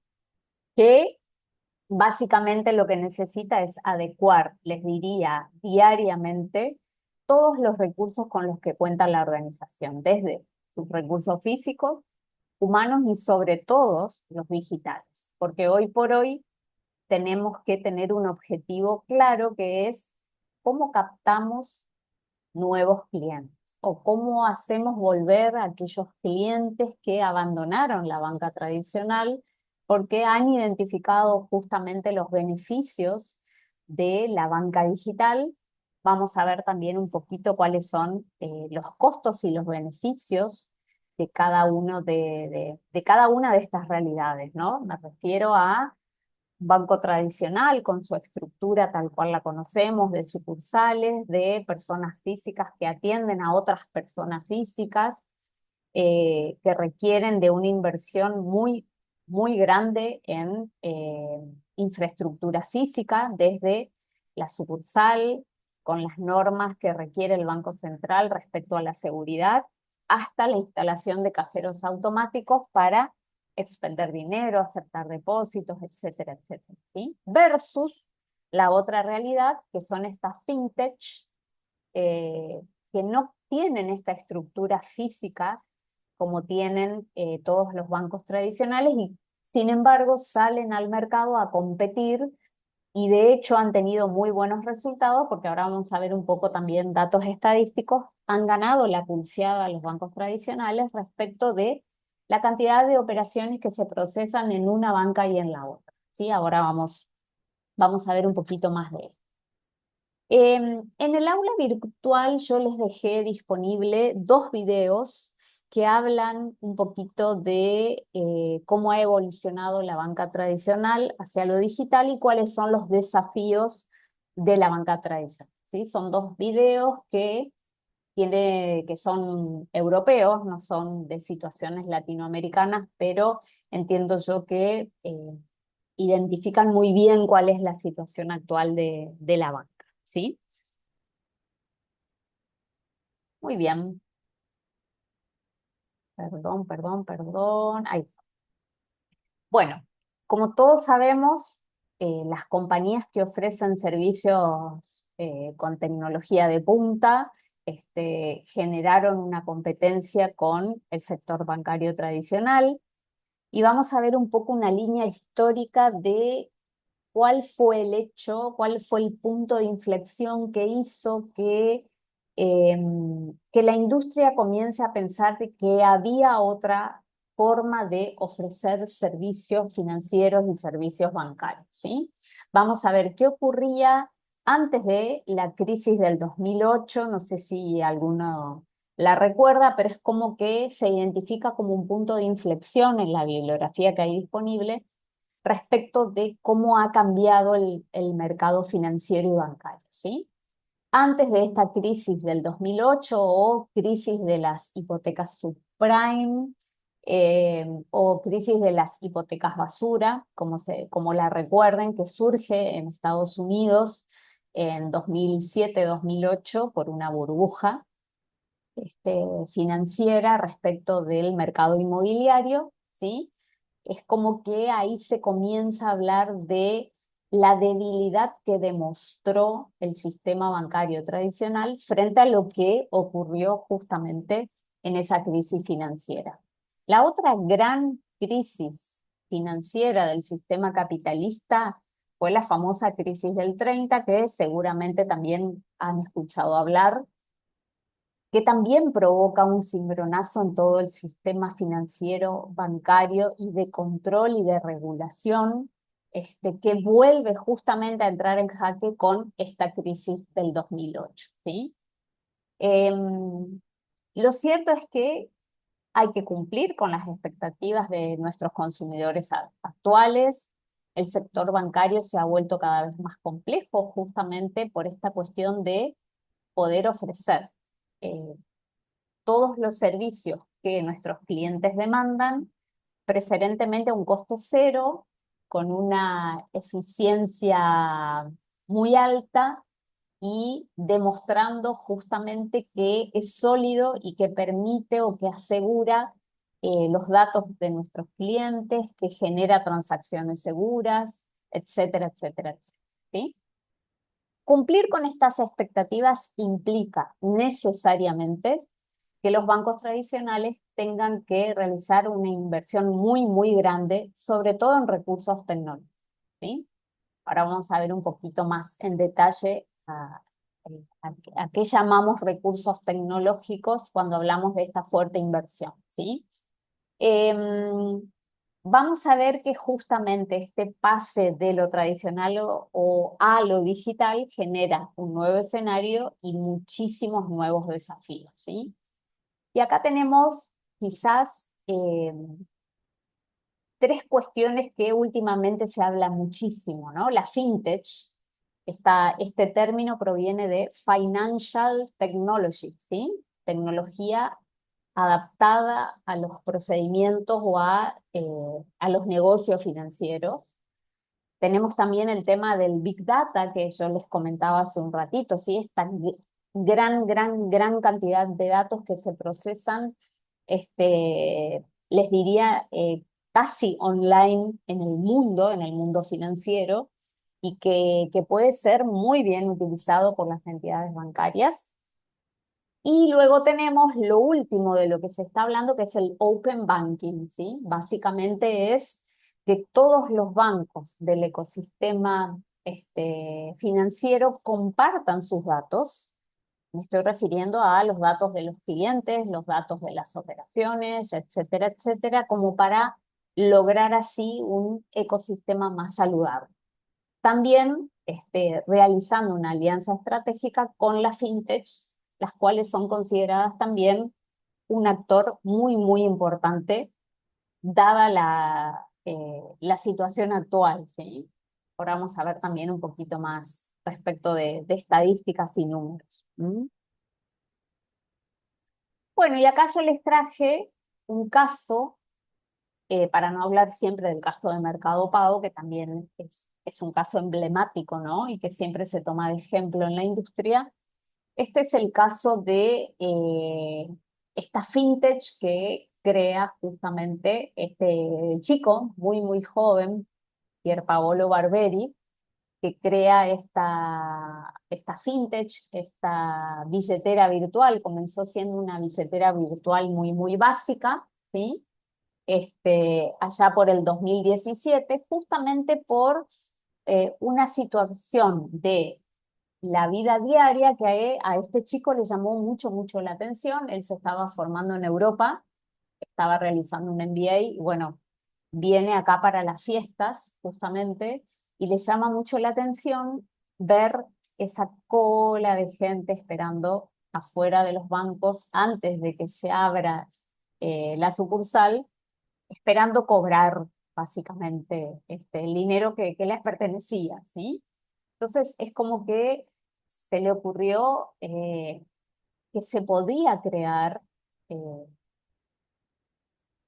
[SPEAKER 1] Que básicamente lo que necesita es adecuar, les diría, diariamente todos los recursos con los que cuenta la organización, desde sus recursos físicos, humanos y sobre todo los digitales, porque hoy por hoy tenemos que tener un objetivo claro que es cómo captamos nuevos clientes o cómo hacemos volver a aquellos clientes que abandonaron la banca tradicional porque han identificado justamente los beneficios de la banca digital. Vamos a ver también un poquito cuáles son los costos y los beneficios de cada uno de cada una de estas realidades, ¿no? Me refiero a banco tradicional con su estructura tal cual la conocemos, de sucursales, de personas físicas que atienden a otras personas físicas, que requieren de una inversión muy, muy grande en infraestructura física, desde la sucursal, con las normas que requiere el Banco Central respecto a la seguridad, hasta la instalación de cajeros automáticos para expender dinero, aceptar depósitos, etcétera, etcétera, ¿sí? Versus la otra realidad, que son estas fintech, eh, que no tienen esta estructura física como tienen todos los bancos tradicionales y sin embargo salen al mercado a competir y de hecho han tenido muy buenos resultados porque ahora vamos a ver un poco también datos estadísticos, han ganado la pulseada a los bancos tradicionales respecto de la cantidad de operaciones que se procesan en una banca y en la otra, ¿sí? Ahora vamos a ver un poquito más de esto. En el aula virtual yo les dejé disponible 2 videos que hablan un poquito de cómo ha evolucionado la banca tradicional hacia lo digital y cuáles son los desafíos de la banca tradicional, ¿sí? Son 2 videos que son europeos, no son de situaciones latinoamericanas, pero entiendo yo que identifican muy bien cuál es la situación actual de la banca, ¿sí? Muy bien. Perdón. Ahí está. Bueno, como todos sabemos, las compañías que ofrecen servicios con tecnología de punta generaron una competencia con el sector bancario tradicional y vamos a ver un poco una línea histórica de cuál fue el hecho, cuál fue el punto de inflexión que hizo que la industria comience a pensar de que había otra forma de ofrecer servicios financieros y servicios bancarios, ¿sí? Vamos a ver qué ocurría antes de la crisis del 2008, no sé si alguno la recuerda, pero es como que se identifica como un punto de inflexión en la bibliografía que hay disponible respecto de cómo ha cambiado el mercado financiero y bancario, ¿sí? Antes de esta crisis del 2008 o crisis de las hipotecas subprime o crisis de las hipotecas basura, como la recuerden, que surge en Estados Unidos en 2007-2008 por una burbuja financiera respecto del mercado inmobiliario, ¿sí? Es como que ahí se comienza a hablar de la debilidad que demostró el sistema bancario tradicional frente a lo que ocurrió justamente en esa crisis financiera. La otra gran crisis financiera del sistema capitalista fue la famosa crisis del 30, que seguramente también han escuchado hablar, que también provoca un cimbronazo en todo el sistema financiero, bancario y de control y de regulación, que vuelve justamente a entrar en jaque con esta crisis del 2008, ¿sí? Lo cierto es que hay que cumplir con las expectativas de nuestros consumidores actuales. El sector bancario se ha vuelto cada vez más complejo justamente por esta cuestión de poder ofrecer eh, todos los servicios que nuestros clientes demandan, preferentemente a un costo cero, con una eficiencia muy alta y demostrando justamente que es sólido y que permite o que asegura los datos de nuestros clientes, que genera transacciones seguras, etcétera, etcétera, etcétera. ¿Sí? Cumplir con estas expectativas implica necesariamente que los bancos tradicionales tengan que realizar una inversión muy, muy grande, sobre todo en recursos tecnológicos, ¿sí? Ahora vamos a ver un poquito más en detalle a qué llamamos recursos tecnológicos cuando hablamos de esta fuerte inversión, ¿sí? Vamos a ver que justamente este pase de lo tradicional o a lo digital genera un nuevo escenario y muchísimos nuevos desafíos, ¿sí? Y acá tenemos quizás 3 cuestiones que últimamente se habla muchísimo, ¿no? La fintech, este término proviene de Financial Technology, ¿sí? Tecnología adaptada a los procedimientos o a los negocios financieros. Tenemos también el tema del Big Data, que yo les comentaba hace un ratito, ¿sí? Esta gran cantidad de datos que se procesan, les diría, casi online en el mundo financiero, y que puede ser muy bien utilizado por las entidades bancarias. Y luego tenemos lo último de lo que se está hablando, que es el Open Banking, ¿sí? Básicamente es que todos los bancos del ecosistema financiero compartan sus datos Me estoy refiriendo a los datos de los clientes, los datos de las operaciones, etcétera, etcétera, como para lograr así un ecosistema más saludable. También realizando una alianza estratégica con las fintech, las cuales son consideradas también un actor muy, muy importante, dada la situación actual, ¿sí? Ahora vamos a ver también un poquito más respecto de estadísticas y números. ¿Mm? Bueno, y acá yo les traje un caso, para no hablar siempre del caso de Mercado Pago, que también es un caso emblemático, ¿no? Y que siempre se toma de ejemplo en la industria. Este es el caso de esta fintech que crea justamente este chico muy, muy joven, Pierpaolo Barberi, que crea esta fintech, esta billetera virtual. Comenzó siendo una billetera virtual muy, muy básica, ¿sí? Allá por el 2017, justamente por una situación de la vida diaria que a este chico le llamó mucho, mucho la atención. Él se estaba formando en Europa, estaba realizando un MBA y bueno, viene acá para las fiestas justamente y le llama mucho la atención ver esa cola de gente esperando afuera de los bancos antes de que se abra la sucursal, esperando cobrar básicamente el dinero que les pertenecía, ¿sí? Entonces es como que se le ocurrió que se podía crear eh,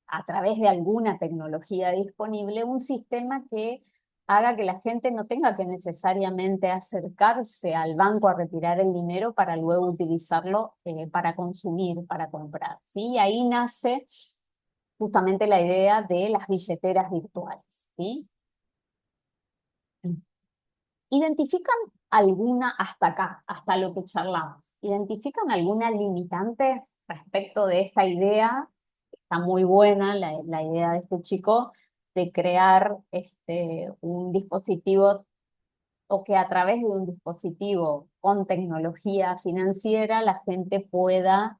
[SPEAKER 1] a través de alguna tecnología disponible un sistema que haga que la gente no tenga que necesariamente acercarse al banco a retirar el dinero para luego utilizarlo para consumir, para comprar, ¿sí? Y ahí nace justamente la idea de las billeteras virtuales, ¿sí? ¿Identifican alguna, hasta acá, hasta lo que charlamos, identifican alguna limitante respecto de esta idea? Está muy buena la idea de este chico de crear un dispositivo, o que a través de un dispositivo con tecnología financiera la gente pueda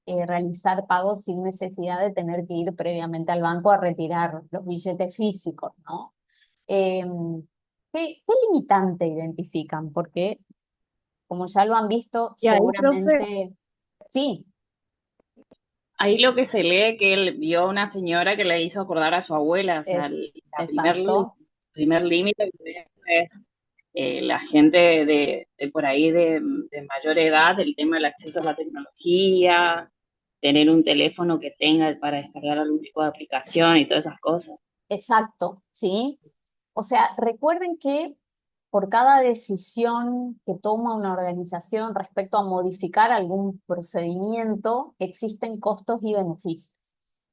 [SPEAKER 1] realizar pagos sin necesidad de tener que ir previamente al banco a retirar los billetes físicos, ¿no? Eh, ¿qué limitante identifican? Porque, como ya lo han visto,
[SPEAKER 6] Y ahí, profe,
[SPEAKER 1] seguramente sí,
[SPEAKER 6] ahí lo que se lee que él vio a una señora que le hizo acordar a su abuela, o sea,
[SPEAKER 1] es
[SPEAKER 6] la
[SPEAKER 1] exacto,
[SPEAKER 6] primer límite que veo es la gente de por ahí de mayor edad, el tema del acceso a la tecnología, tener un teléfono que tenga para descargar algún tipo de aplicación y todas esas cosas.
[SPEAKER 1] exacto, ¿sí? O sea, recuerden que por cada decisión que toma una organización respecto a modificar algún procedimiento, existen costos y beneficios.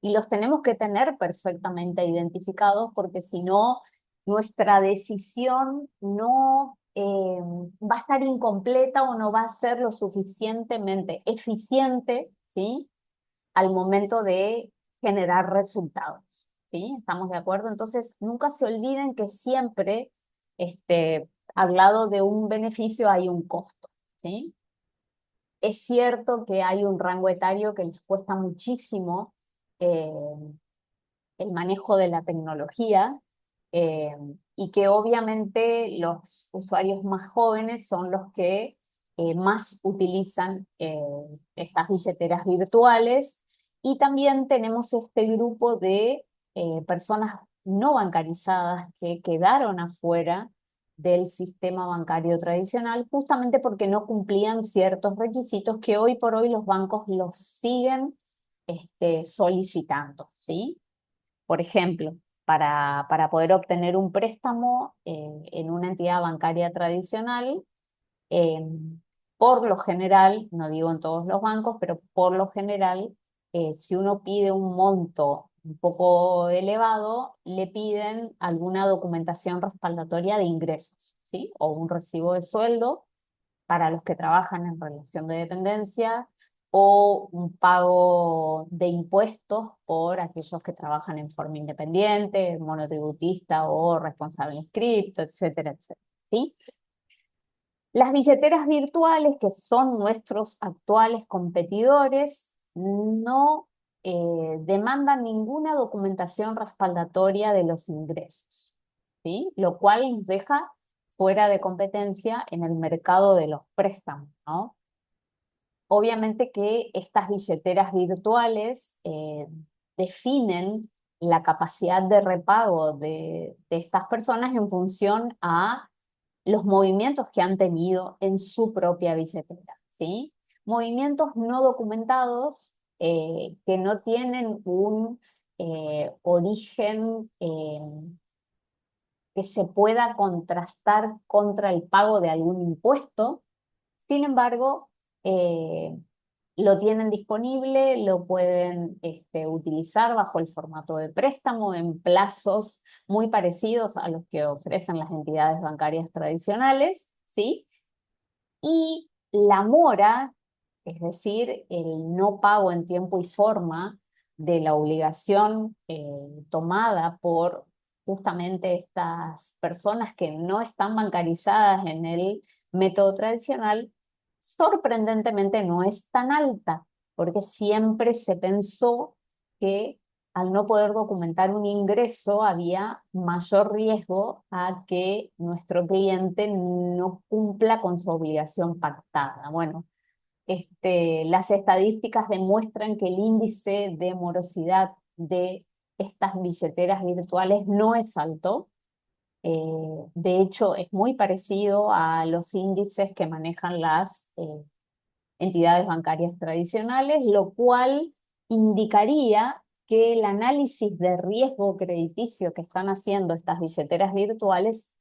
[SPEAKER 1] Y los tenemos que tener perfectamente identificados porque si no, nuestra decisión no va a estar incompleta o no va a ser lo suficientemente eficiente, ¿sí? Al momento de generar resultados, ¿sí? ¿Estamos de acuerdo? Entonces, nunca se olviden que siempre, al lado de un beneficio hay un costo, ¿sí? Es cierto que hay un rango etario que les cuesta muchísimo eh, el manejo de la tecnología, eh, y que obviamente los usuarios más jóvenes son los que más utilizan estas billeteras virtuales, y también tenemos este grupo de personas no bancarizadas que quedaron afuera del sistema bancario tradicional justamente porque no cumplían ciertos requisitos que hoy por hoy los bancos los siguen solicitando, ¿sí? Por ejemplo, para poder obtener un préstamo en una entidad bancaria tradicional, eh, por lo general, no digo en todos los bancos, pero por lo general, si uno pide un monto un poco elevado, le piden alguna documentación respaldatoria de ingresos, ¿sí? O un recibo de sueldo para los que trabajan en relación de dependencia, o un pago de impuestos por aquellos que trabajan en forma independiente, monotributista o responsable inscripto, etcétera, etcétera, ¿sí? Las billeteras virtuales, que son nuestros actuales competidores, no demandan ninguna documentación respaldatoria de los ingresos, ¿sí? Lo cual nos deja fuera de competencia en el mercado de los préstamos, ¿no? Obviamente que estas billeteras virtuales definen la capacidad de repago de estas personas en función a los movimientos que han tenido en su propia billetera, ¿sí? Movimientos no documentados que no tienen un origen que se pueda contrastar contra el pago de algún impuesto. Sin embargo, lo tienen disponible, lo pueden utilizar bajo el formato de préstamo en plazos muy parecidos a los que ofrecen las entidades bancarias tradicionales, ¿sí? Y la mora, es decir, el no pago en tiempo y forma de la obligación tomada por justamente estas personas que no están bancarizadas en el método tradicional, sorprendentemente no es tan alta, porque siempre se pensó que al no poder documentar un ingreso había mayor riesgo a que nuestro cliente no cumpla con su obligación pactada. Bueno, las estadísticas demuestran que el índice de morosidad de estas billeteras virtuales no es alto. De hecho, es muy parecido a los índices que manejan las entidades bancarias tradicionales, lo cual indicaría que el análisis de riesgo crediticio que están haciendo estas billeteras virtuales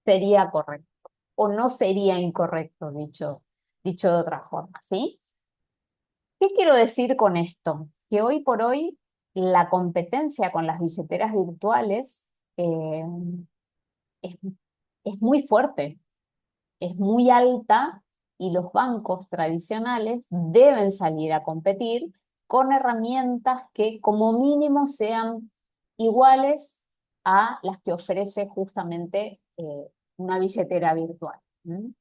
[SPEAKER 1] sería correcto, o no sería incorrecto, dicho de otra forma, ¿sí? ¿Qué quiero decir con esto? Que hoy por hoy la competencia con las billeteras virtuales es, es muy fuerte, es muy alta y los bancos tradicionales deben salir a competir con herramientas que como mínimo sean iguales a las que ofrece justamente una billetera virtual. ¿Mm?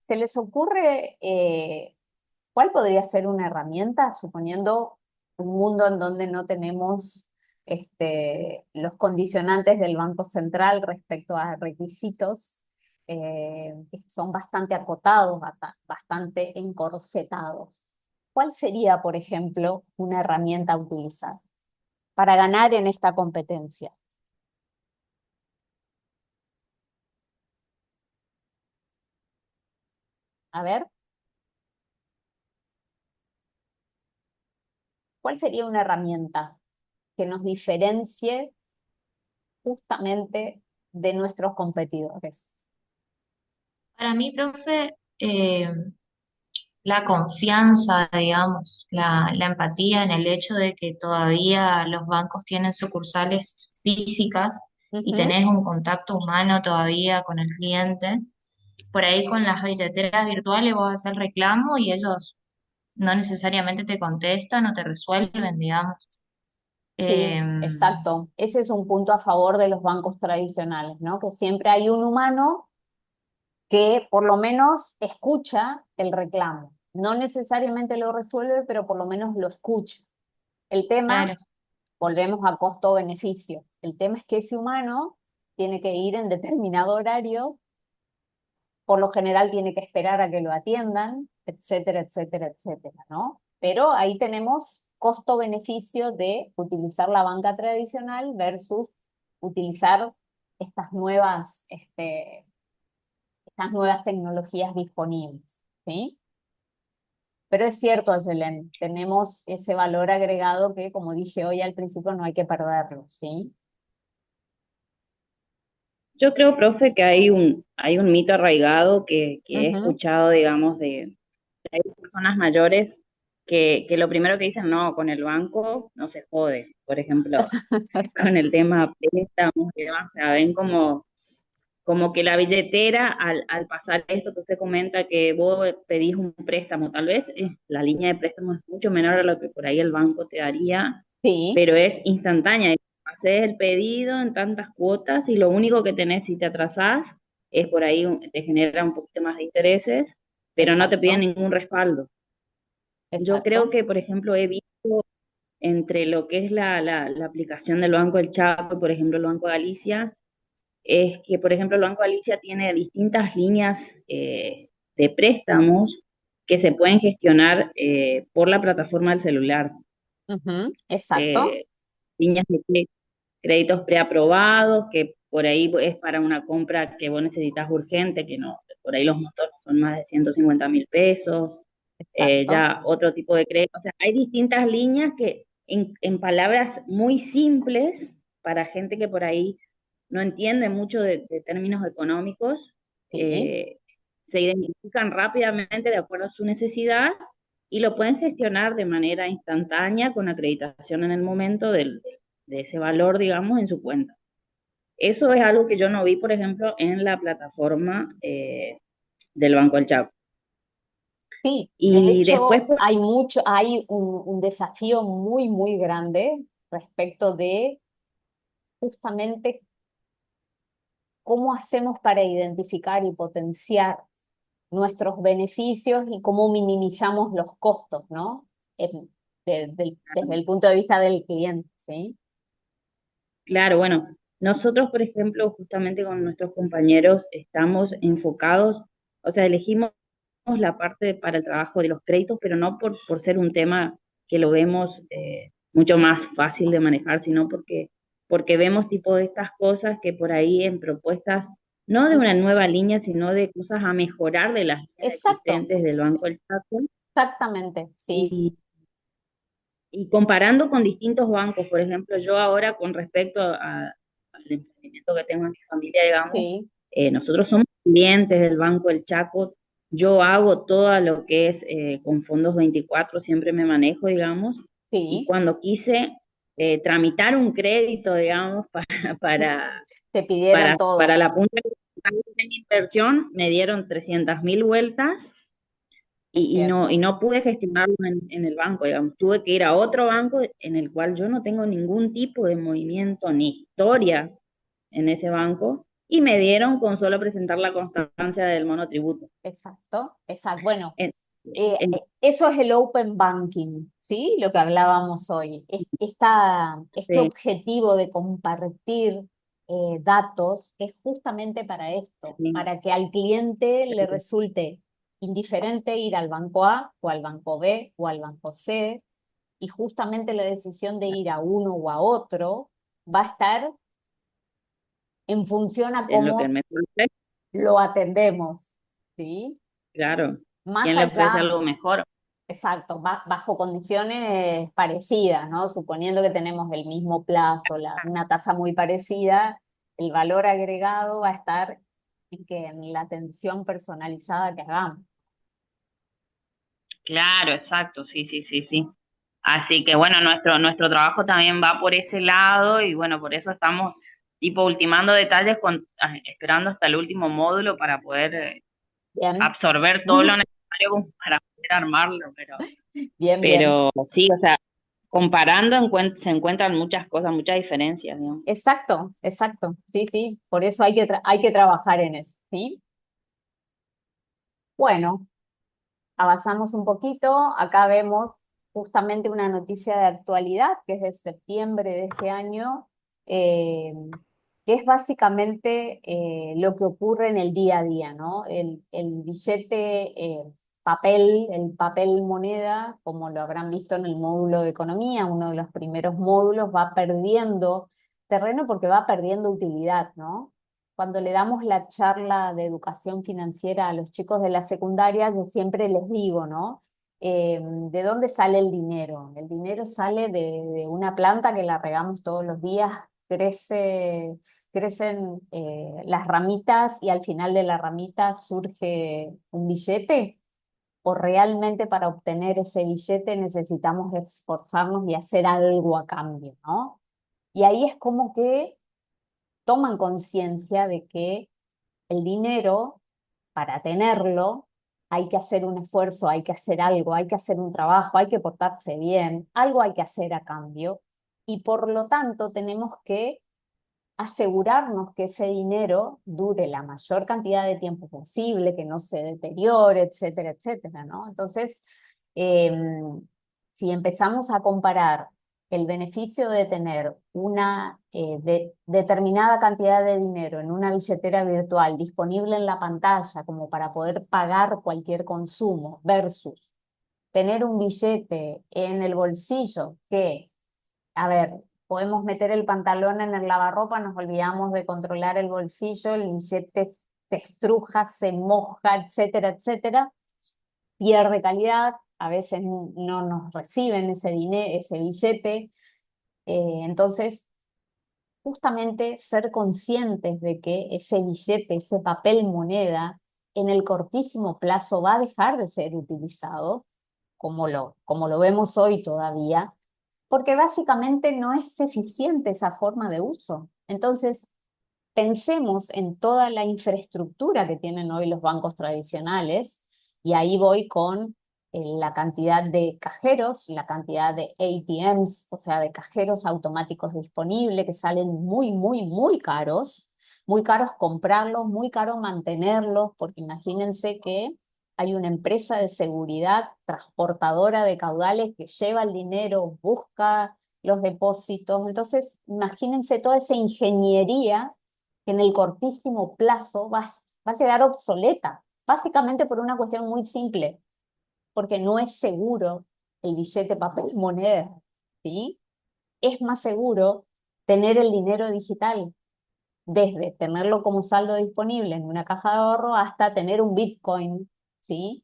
[SPEAKER 1] ¿Se les ocurre cuál podría ser una herramienta, suponiendo un mundo en donde no tenemos los condicionantes del Banco Central respecto a requisitos que son bastante acotados, bastante encorsetados? ¿Cuál sería, por ejemplo, una herramienta a utilizar para ganar en esta competencia? A ver, ¿cuál sería una herramienta que nos diferencie justamente de nuestros competidores?
[SPEAKER 3] Para mí, profe, la confianza, digamos, la empatía en el hecho de que todavía los bancos tienen sucursales físicas y
[SPEAKER 1] Ujú.
[SPEAKER 3] tenés un contacto humano todavía con el cliente. Por ahí con las billeteras virtuales vos haces el reclamo y ellos no necesariamente te contestan o te resuelven, digamos.
[SPEAKER 1] Sí,
[SPEAKER 3] Eh,
[SPEAKER 1] exacto. Ese es un punto a favor de los bancos tradicionales, ¿no? Que siempre hay un humano que por lo menos escucha el reclamo. No necesariamente lo resuelve, pero por lo menos lo escucha. El tema,
[SPEAKER 3] claro,
[SPEAKER 1] volvemos a costo-beneficio. El tema es que ese humano tiene que ir en determinado horario, por lo general tiene que esperar a que lo atiendan, etcétera, etcétera, etcétera, ¿no? Pero ahí tenemos costo-beneficio de utilizar la banca tradicional versus utilizar estas estas nuevas tecnologías disponibles, ¿sí? Pero es cierto, Ayelen, tenemos ese valor agregado que, como dije hoy al principio, no hay que perderlo, ¿sí?
[SPEAKER 6] Yo creo, profe, que hay un mito arraigado que he
[SPEAKER 1] Ujú.
[SPEAKER 6] escuchado, digamos, de hay personas mayores que lo primero que dicen, no, con el banco no se jode, por ejemplo, con el tema préstamos y demás, o sea, ven como que la billetera, al pasar esto que usted comenta, que vos pedís un préstamo, tal vez la línea de préstamo es mucho menor a lo que por ahí el banco te daría,
[SPEAKER 1] Sí,
[SPEAKER 6] pero es instantánea. Haces el pedido en tantas cuotas y lo único que tenés si te atrasás es por ahí, te genera un poquito más de intereses, pero no te piden
[SPEAKER 1] exacto,
[SPEAKER 6] ningún respaldo. Yo creo
[SPEAKER 1] exacto.
[SPEAKER 6] que, por ejemplo, he visto entre lo que es la aplicación del Banco del Chaco, por ejemplo, el Banco de Galicia, es que, por ejemplo, el Banco de Galicia tiene distintas líneas de préstamos que se pueden gestionar por la plataforma del celular.
[SPEAKER 1] Ujú, exacto,
[SPEAKER 6] Eh, líneas de créditos preaprobados, que por ahí es para una compra que vos necesitas urgente, que no, por ahí los montos son más de 150.000 pesos,
[SPEAKER 1] exacto.
[SPEAKER 6] ya otro tipo de crédito. O sea, hay distintas líneas que en palabras muy simples, para gente que por ahí no entiende mucho de términos económicos,
[SPEAKER 1] Sí,
[SPEAKER 6] eh, se identifican rápidamente de acuerdo a su necesidad y lo pueden gestionar de manera instantánea con acreditación en el momento de ese valor, digamos, en su cuenta. Eso es algo que yo no vi, por ejemplo, en la plataforma del Banco del Chaco.
[SPEAKER 1] sí. De
[SPEAKER 6] Y después,
[SPEAKER 1] hecho, hay un desafío muy, muy grande respecto de justamente cómo hacemos para identificar y potenciar nuestros beneficios y cómo minimizamos los costos, ¿no? Desde el punto de vista del cliente, ¿sí?
[SPEAKER 6] claro, bueno, nosotros, por ejemplo, justamente con nuestros compañeros estamos enfocados, o sea, elegimos la parte para el trabajo de los créditos, pero no por ser un tema que lo vemos mucho más fácil de manejar, sino porque vemos tipo de estas cosas que por ahí en propuestas, no de una nueva línea, sino de cosas a mejorar de las líneas
[SPEAKER 1] Exacto,
[SPEAKER 6] existentes del Banco del Chaco,
[SPEAKER 1] exactamente, sí,
[SPEAKER 6] y, y comparando con distintos bancos. Por ejemplo, yo ahora con respecto al emprendimiento que tengo en mi familia, digamos,
[SPEAKER 1] sí,
[SPEAKER 6] nosotros somos clientes del Banco del Chaco. Yo hago todo lo que es con fondos 24, siempre me manejo, digamos, y
[SPEAKER 1] sí.
[SPEAKER 6] cuando quise tramitar un crédito, digamos, para,
[SPEAKER 1] Te pidieron
[SPEAKER 6] para
[SPEAKER 1] todo.
[SPEAKER 6] la punta de mi inversión, me dieron 300.000 vueltas
[SPEAKER 1] Es
[SPEAKER 6] y
[SPEAKER 1] cierto,
[SPEAKER 6] no pude gestionarlo en el banco, digamos. Tuve que ir a otro banco en el cual yo no tengo ningún tipo de movimiento ni historia en ese banco y me dieron con solo presentar la constancia del monotributo.
[SPEAKER 1] exacto, exacto. Bueno,
[SPEAKER 6] En- en-
[SPEAKER 1] eso es el open banking, ¿sí? Lo que hablábamos hoy. Este
[SPEAKER 6] sí,
[SPEAKER 1] objetivo de compartir datos es justamente para esto,
[SPEAKER 6] sí,
[SPEAKER 1] para que al cliente le resulte indiferente ir al banco A o al banco B o al banco C, y justamente la decisión de ir a uno o a otro va a estar en función a
[SPEAKER 6] en lo que
[SPEAKER 1] cómo
[SPEAKER 6] me ofrece,
[SPEAKER 1] lo atendemos, ¿sí?
[SPEAKER 6] claro.
[SPEAKER 1] Más
[SPEAKER 6] ¿Quién le ofrece
[SPEAKER 1] allá,
[SPEAKER 6] algo mejor?
[SPEAKER 1] exacto, bajo condiciones parecidas, ¿no? Suponiendo que tenemos el mismo plazo, una tasa muy parecida, el valor agregado va a estar en la atención personalizada que hagamos.
[SPEAKER 6] Claro, exacto, sí, sí, sí, sí. Así que bueno, nuestro trabajo también va por ese lado y bueno, por eso estamos tipo ultimando detalles esperando hasta el último módulo para poder
[SPEAKER 1] Bien,
[SPEAKER 6] absorber todo lo necesario como para poder armarlo,
[SPEAKER 1] bien, bien.
[SPEAKER 6] pero sí, o sea, comparando se encuentran muchas cosas, muchas diferencias, digamos.
[SPEAKER 1] Exacto, exacto. Sí, sí. Por eso hay que trabajar en eso, ¿sí? Bueno, avanzamos un poquito. Acá vemos justamente una noticia de actualidad que es de septiembre de este año, eh, que es básicamente lo que ocurre en el día a día, ¿no? El billete el papel moneda, como lo habrán visto en el módulo de economía, uno de los primeros módulos, va perdiendo terreno porque va perdiendo utilidad, ¿no? Cuando le damos la charla de educación financiera a los chicos de la secundaria, yo siempre les digo, ¿no? ¿De dónde sale el dinero? El dinero sale de una planta que la regamos todos los días, crecen las ramitas y al final de la ramita surge un billete. ¿O realmente para obtener ese billete necesitamos esforzarnos y hacer algo a cambio, ¿no? Y ahí es como que toman conciencia de que el dinero, para tenerlo, hay que hacer un esfuerzo, hay que hacer algo, hay que hacer un trabajo, hay que portarse bien, algo hay que hacer a cambio, y por lo tanto tenemos que asegurarnos que ese dinero dure la mayor cantidad de tiempo posible, que no se deteriore, etcétera, etcétera, ¿no? Entonces, si empezamos a comparar el beneficio de tener una determinada cantidad de dinero en una billetera virtual disponible en la pantalla como para poder pagar cualquier consumo versus tener un billete en el bolsillo que, a ver, podemos meter el pantalón en el lavarropa, nos olvidamos de controlar el bolsillo, el billete se estruja, se moja, etcétera, etcétera, pierde calidad, a veces no nos reciben ese dinero, ese billete. Entonces, justamente ser conscientes de que ese billete, ese papel moneda, en el cortísimo plazo va a dejar de ser utilizado, como lo vemos hoy todavía, porque básicamente no es eficiente esa forma de uso. Entonces, pensemos en toda la infraestructura que tienen hoy los bancos tradicionales, y ahí voy con la cantidad de cajeros, la cantidad de ATMs, o sea, de cajeros automáticos disponibles, que salen muy, muy, muy caros comprarlos, muy caro mantenerlos, porque imagínense que hay una empresa de seguridad transportadora de caudales que lleva el dinero, busca los depósitos. Entonces, imagínense toda esa ingeniería que en el cortísimo plazo va a quedar obsoleta, básicamente por una cuestión muy simple, porque no es seguro el billete papel moneda, ¿sí? Es más seguro tener el dinero digital, desde tenerlo como saldo disponible en una caja de ahorro hasta tener un Bitcoin, ¿sí?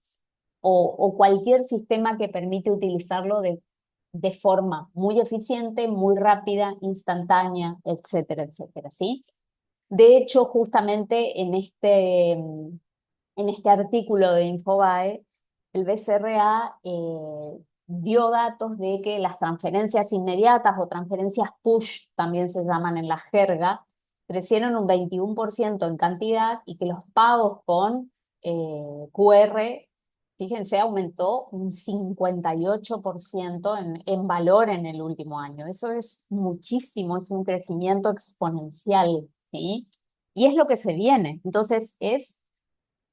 [SPEAKER 1] O cualquier sistema que permite utilizarlo de forma muy eficiente, muy rápida, instantánea, etcétera, etcétera, ¿sí? De hecho, justamente en este artículo de Infobae, el BCRA dio datos de que las transferencias inmediatas o transferencias push, también se llaman en la jerga, crecieron un 21% en cantidad y que los pagos con QR, fíjense, aumentó un 58% en valor en el último año. Eso es muchísimo, es un crecimiento exponencial, ¿sí? Y es lo que se viene. Entonces, es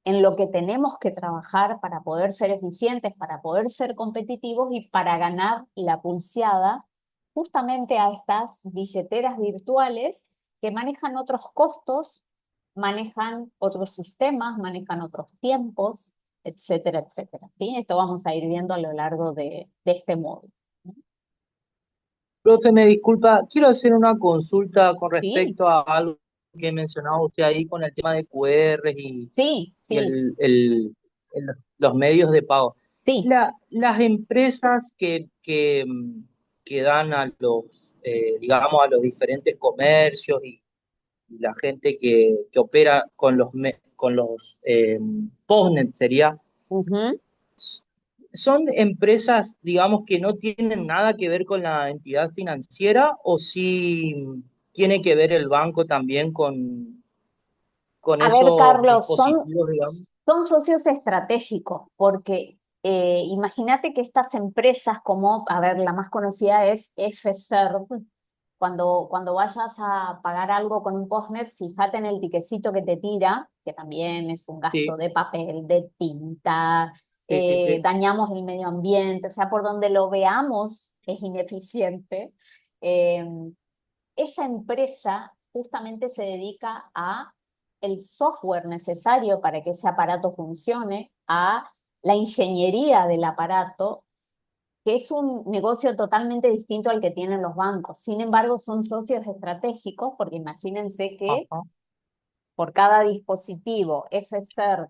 [SPEAKER 1] en lo que tenemos que trabajar para poder ser eficientes, para poder ser competitivos y para ganar la pulseada justamente a estas billeteras virtuales que manejan otros costos, manejan otros sistemas, manejan otros tiempos, etcétera, etcétera. ¿Sí? Esto vamos a ir viendo a lo largo de este módulo.
[SPEAKER 5] Profe, me disculpa, quiero hacer una consulta con
[SPEAKER 1] Sí,
[SPEAKER 5] respecto a algo que mencionaba usted ahí con el tema de QR
[SPEAKER 1] sí,
[SPEAKER 5] y
[SPEAKER 1] sí,
[SPEAKER 5] los medios de pago.
[SPEAKER 1] sí.
[SPEAKER 5] Las empresas que dan a los, digamos, a los diferentes comercios y la gente que opera con con los postnet sería,
[SPEAKER 1] Ujú.
[SPEAKER 5] ¿son empresas, digamos, que no tienen nada que ver con la entidad financiera o sí tiene que ver el banco también con
[SPEAKER 1] A ver,
[SPEAKER 5] esos
[SPEAKER 1] Carlos,
[SPEAKER 5] dispositivos, digamos?
[SPEAKER 1] son socios estratégicos, porque imagínate que estas empresas como, a ver, la más conocida es Fserv. Cuando vayas a pagar algo con un postnet, fíjate en el tiquecito que te tira, que también es un gasto
[SPEAKER 5] Sí,
[SPEAKER 1] de papel, de tinta,
[SPEAKER 5] sí, sí.
[SPEAKER 1] dañamos el medio ambiente, o sea, por donde lo veamos es ineficiente. Eh, Esa empresa justamente se dedica a el software necesario para que ese aparato funcione, a la ingeniería del aparato, que es un negocio totalmente distinto al que tienen los bancos. Sin embargo, son socios estratégicos porque imagínense que
[SPEAKER 5] Ajá.
[SPEAKER 1] por cada dispositivo FSR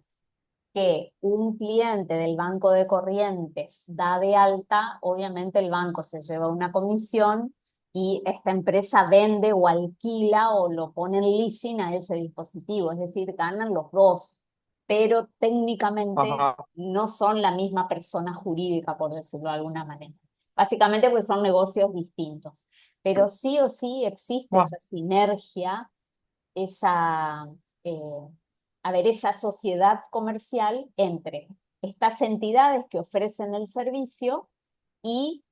[SPEAKER 1] que un cliente del banco de corrientes da de alta, obviamente el banco se lleva una comisión y esta empresa vende o alquila o lo pone en leasing a ese dispositivo, es decir, ganan los dos, pero técnicamente
[SPEAKER 5] Ajá.
[SPEAKER 1] no son la misma persona jurídica, por decirlo de alguna manera. Básicamente pues son negocios distintos, pero sí o sí existe
[SPEAKER 5] Bueno,
[SPEAKER 1] esa sinergia, esa, eh, a ver, esa sociedad comercial entre estas entidades que ofrecen el servicio y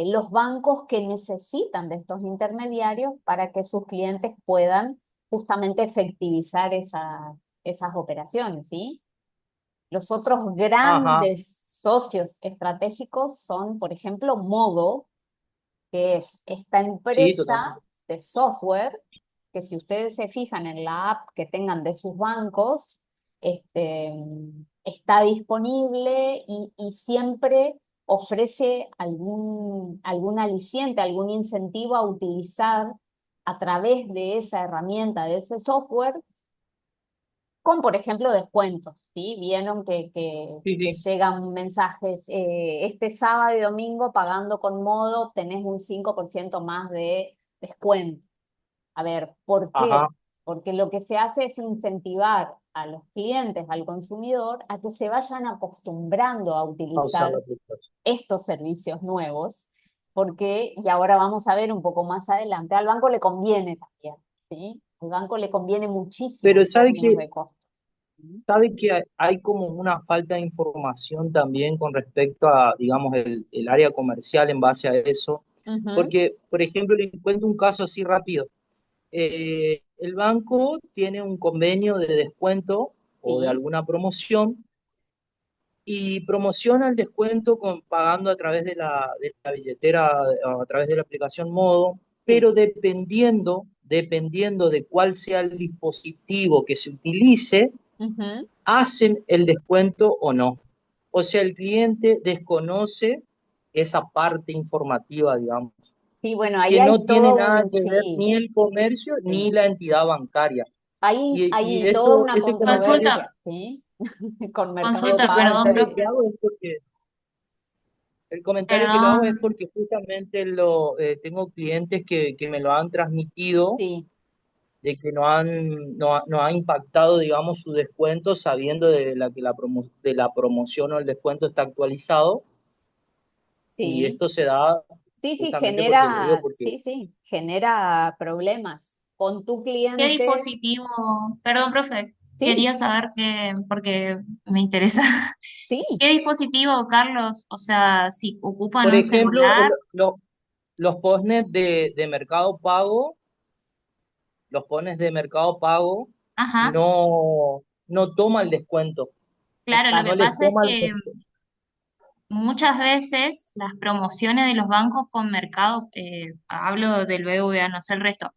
[SPEAKER 1] los bancos que necesitan de estos intermediarios para que sus clientes puedan justamente efectivizar esas operaciones, ¿sí? Los otros
[SPEAKER 7] Ajá,
[SPEAKER 1] grandes socios estratégicos son, por ejemplo, Modo, que es esta
[SPEAKER 7] sí, totalmente.
[SPEAKER 1] empresa de software que si ustedes se fijan en la app que tengan de sus bancos, este, está disponible y siempre ofrece algún aliciente, algún incentivo a utilizar a través de esa herramienta, de ese software, con, por ejemplo, descuentos, ¿sí? Vieron
[SPEAKER 7] Sí,
[SPEAKER 1] que
[SPEAKER 7] sí,
[SPEAKER 1] llegan mensajes, este sábado y domingo pagando con Modo tenés un 5% más de descuento. A ver, ¿por
[SPEAKER 7] ajá,
[SPEAKER 1] qué? Porque lo que se hace es incentivar a los clientes, al consumidor, a que se vayan acostumbrando a
[SPEAKER 7] a usar la
[SPEAKER 1] utilizar
[SPEAKER 7] aplicación.
[SPEAKER 1] estos servicios nuevos, porque, y ahora vamos a ver un poco más adelante, al banco le conviene también, ¿sí? Al banco le conviene muchísimo
[SPEAKER 7] Pero
[SPEAKER 1] en términos de costos. ¿Sí?
[SPEAKER 7] sabe que hay como una falta de información también con respecto a, digamos, el área comercial en base a eso.
[SPEAKER 1] Ujú,
[SPEAKER 7] Porque, por ejemplo, le cuento un caso así rápido. El banco tiene un convenio de descuento o de
[SPEAKER 1] sí,
[SPEAKER 7] alguna promoción y promociona el descuento pagando a través de la billetera, a través de la aplicación Modo,
[SPEAKER 1] sí.
[SPEAKER 7] pero dependiendo de cuál sea el dispositivo que se utilice,
[SPEAKER 1] Ujú.
[SPEAKER 7] hacen el descuento o no. O sea, el cliente desconoce esa parte informativa, digamos,
[SPEAKER 1] Sí, bueno, ahí
[SPEAKER 7] que
[SPEAKER 1] hay
[SPEAKER 7] no tiene
[SPEAKER 1] todo
[SPEAKER 7] nada
[SPEAKER 1] un,
[SPEAKER 7] que ver
[SPEAKER 1] sí,
[SPEAKER 7] ni el comercio ni
[SPEAKER 1] sí.
[SPEAKER 7] la entidad bancaria. Y
[SPEAKER 1] Hay toda
[SPEAKER 7] esto,
[SPEAKER 1] una
[SPEAKER 7] este comentario,
[SPEAKER 1] controversia, ¿sí? Con Mercado
[SPEAKER 3] consulta,
[SPEAKER 7] este
[SPEAKER 1] Pago.
[SPEAKER 3] perdón,
[SPEAKER 7] comentario que
[SPEAKER 3] profe,
[SPEAKER 7] hago es porque el comentario que lo hago es
[SPEAKER 3] perdón,
[SPEAKER 7] porque justamente tengo clientes que me lo han transmitido
[SPEAKER 1] Sí,
[SPEAKER 7] de que no ha impactado, digamos, su descuento sabiendo de la promoción o el descuento está actualizado. Y
[SPEAKER 1] sí.
[SPEAKER 7] esto se da
[SPEAKER 1] Sí, sí,
[SPEAKER 7] justamente porque lo digo, porque,
[SPEAKER 1] sí, sí, genera problemas con tu
[SPEAKER 3] ¿qué
[SPEAKER 1] cliente.
[SPEAKER 3] dispositivo? Perdón, profe,
[SPEAKER 1] Sí,
[SPEAKER 3] quería saber que, porque me interesa.
[SPEAKER 1] sí,
[SPEAKER 3] ¿Qué dispositivo, Carlos? O sea, si ocupan
[SPEAKER 7] por
[SPEAKER 3] un
[SPEAKER 7] ejemplo,
[SPEAKER 3] celular,
[SPEAKER 7] los postnet de Mercado Pago, los postnet de Mercado Pago
[SPEAKER 3] ajá,
[SPEAKER 7] no toma el descuento,
[SPEAKER 3] claro, lo
[SPEAKER 1] exacto.
[SPEAKER 3] que
[SPEAKER 7] no les
[SPEAKER 3] pasa es
[SPEAKER 7] toma el
[SPEAKER 3] que
[SPEAKER 7] descuento.
[SPEAKER 3] muchas veces las promociones de los bancos con mercado, hablo del BBVA, no sé el resto,